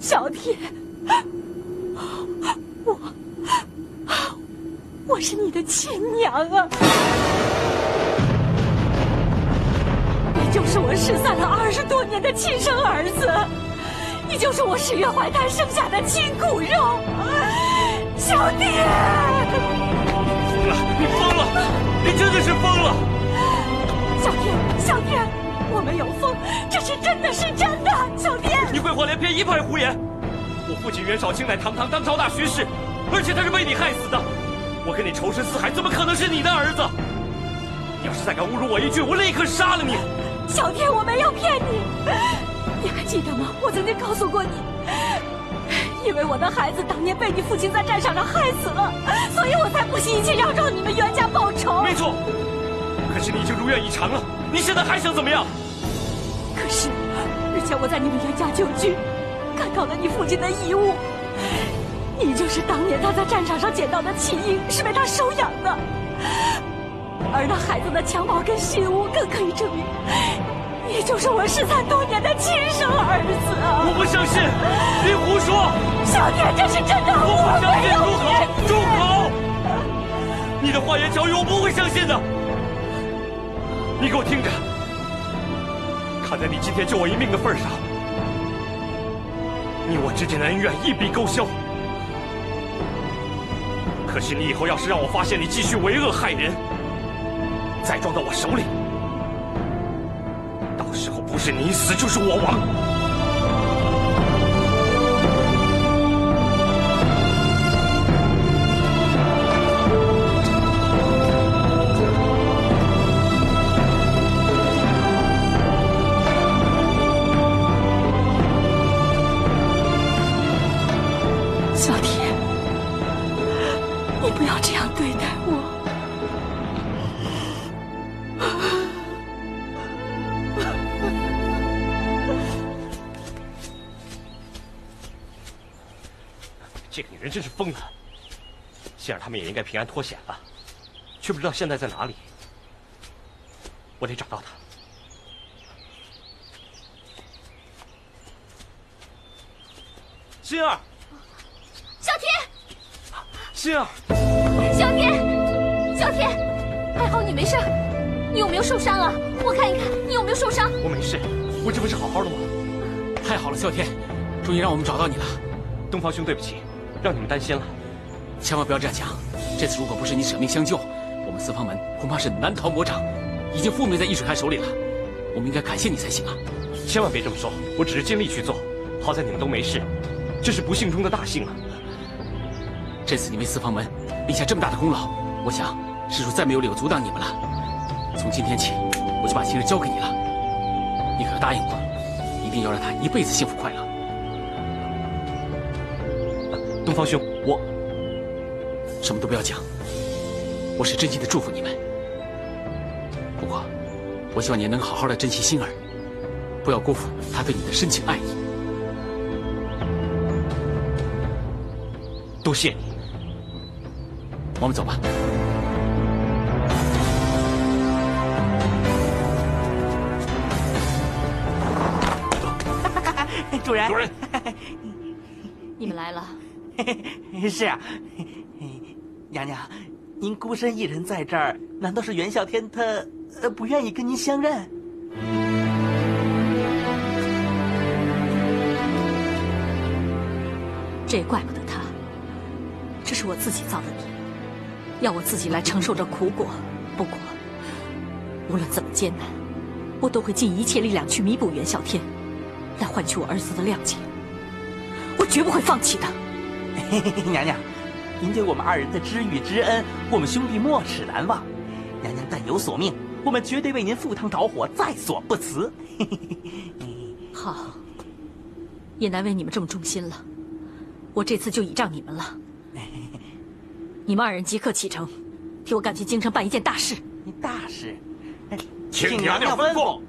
[SPEAKER 3] 啸天，我是你的亲娘啊！你就是我失散了20多年的亲生儿子，你就是我10月怀胎生下的亲骨肉，小爹！
[SPEAKER 1] 疯了！你疯了！你真的是疯了！
[SPEAKER 3] 小天，小天，我没有疯，这是真的，是真的，小天！
[SPEAKER 1] 你会话连篇，一派胡言！我
[SPEAKER 6] 父亲袁绍卿乃堂堂当朝大学士，而且他是被你害死的。我跟你仇深似海，怎么可能是你的儿子？你要是再敢侮辱我一句，我立刻杀了你！
[SPEAKER 3] 小天，我没有骗你，你还记得吗？我曾经告诉过你，因为我的孩子当年被你父亲在战场上害死了，所以我才不惜一切要找你们袁家报仇。
[SPEAKER 6] 没错，可是你已经如愿以偿了，你现在还想怎么样？
[SPEAKER 3] 可是日前我在你们袁家旧居，看到了你父亲的遗物，你就是当年他在战场上捡到的弃婴，是被他收养的。而那孩子的襁褓跟血污更可以证明，你就是我失散多年的亲生儿子啊！
[SPEAKER 6] 我不相信，你胡说！
[SPEAKER 3] 小天，这是真的，
[SPEAKER 6] 我不相信！
[SPEAKER 3] 住
[SPEAKER 6] 口，住口！你的花言巧语我不会相信的。你给我听着，看在你今天救我一命的份上，你我之间的恩怨一笔勾销。可是你以后要是让我发现你继续为恶害人，再撞到我手里，到时候不是你死就是我亡。
[SPEAKER 3] 小天，你不要这样对待我。
[SPEAKER 6] 这个女人真是疯了！杏儿他们也应该平安脱险了，却不知道现在在哪里。我得找到她。杏儿，
[SPEAKER 10] 小天，
[SPEAKER 6] 杏儿，
[SPEAKER 10] 小天，小天，还好你没事。你有没有受伤啊？我看一看，你有没有受伤？
[SPEAKER 6] 我没事，我这不是好好的吗？
[SPEAKER 4] 太好了，啸天，终于让我们找到你了。
[SPEAKER 6] 东方兄，对不起，让你们担心了。
[SPEAKER 4] 千万不要这样想，这次如果不是你舍命相救，我们四方门恐怕是难逃魔掌，已经覆灭在易水寒手里了。我们应该感谢你才行啊！
[SPEAKER 6] 千万别这么说，我只是尽力去做。好在你们都没事，这是不幸中的大幸啊！
[SPEAKER 4] 这次你为四方门立下这么大的功劳，我想师叔再没有理由阻挡你们了。从今天起，我就把晴儿交给你了，你可答应我，一定要让她一辈子幸福快乐。
[SPEAKER 6] 东方兄，我
[SPEAKER 4] 什么都不要讲，我是真心的祝福你们。不过，我希望你能好好的珍惜星儿，不要辜负她对你的深情爱意。
[SPEAKER 6] 多谢你，
[SPEAKER 4] 我们走吧。
[SPEAKER 5] 主人，
[SPEAKER 6] 主人，
[SPEAKER 3] 你们来了。
[SPEAKER 5] 是啊，娘娘，您孤身一人在这儿，难道是袁啸天他不愿意跟您相认？
[SPEAKER 3] 这也怪不得他，这是我自己造的孽，要我自己来承受这苦果。不过，无论怎么艰难，我都会尽一切力量去弥补袁啸天，来换取我儿子的谅解。我绝不会放弃的。
[SPEAKER 5] 娘娘，您对我们二人的知遇之恩，我们兄弟没齿难忘。娘娘但有所命，我们绝对为您赴汤蹈火，在所不辞。
[SPEAKER 3] 好，也难为你们这么忠心了。我这次就倚仗你们了。你们二人即刻启程，替我赶去京城办一件大事。
[SPEAKER 5] 大事？
[SPEAKER 6] 请娘娘吩咐。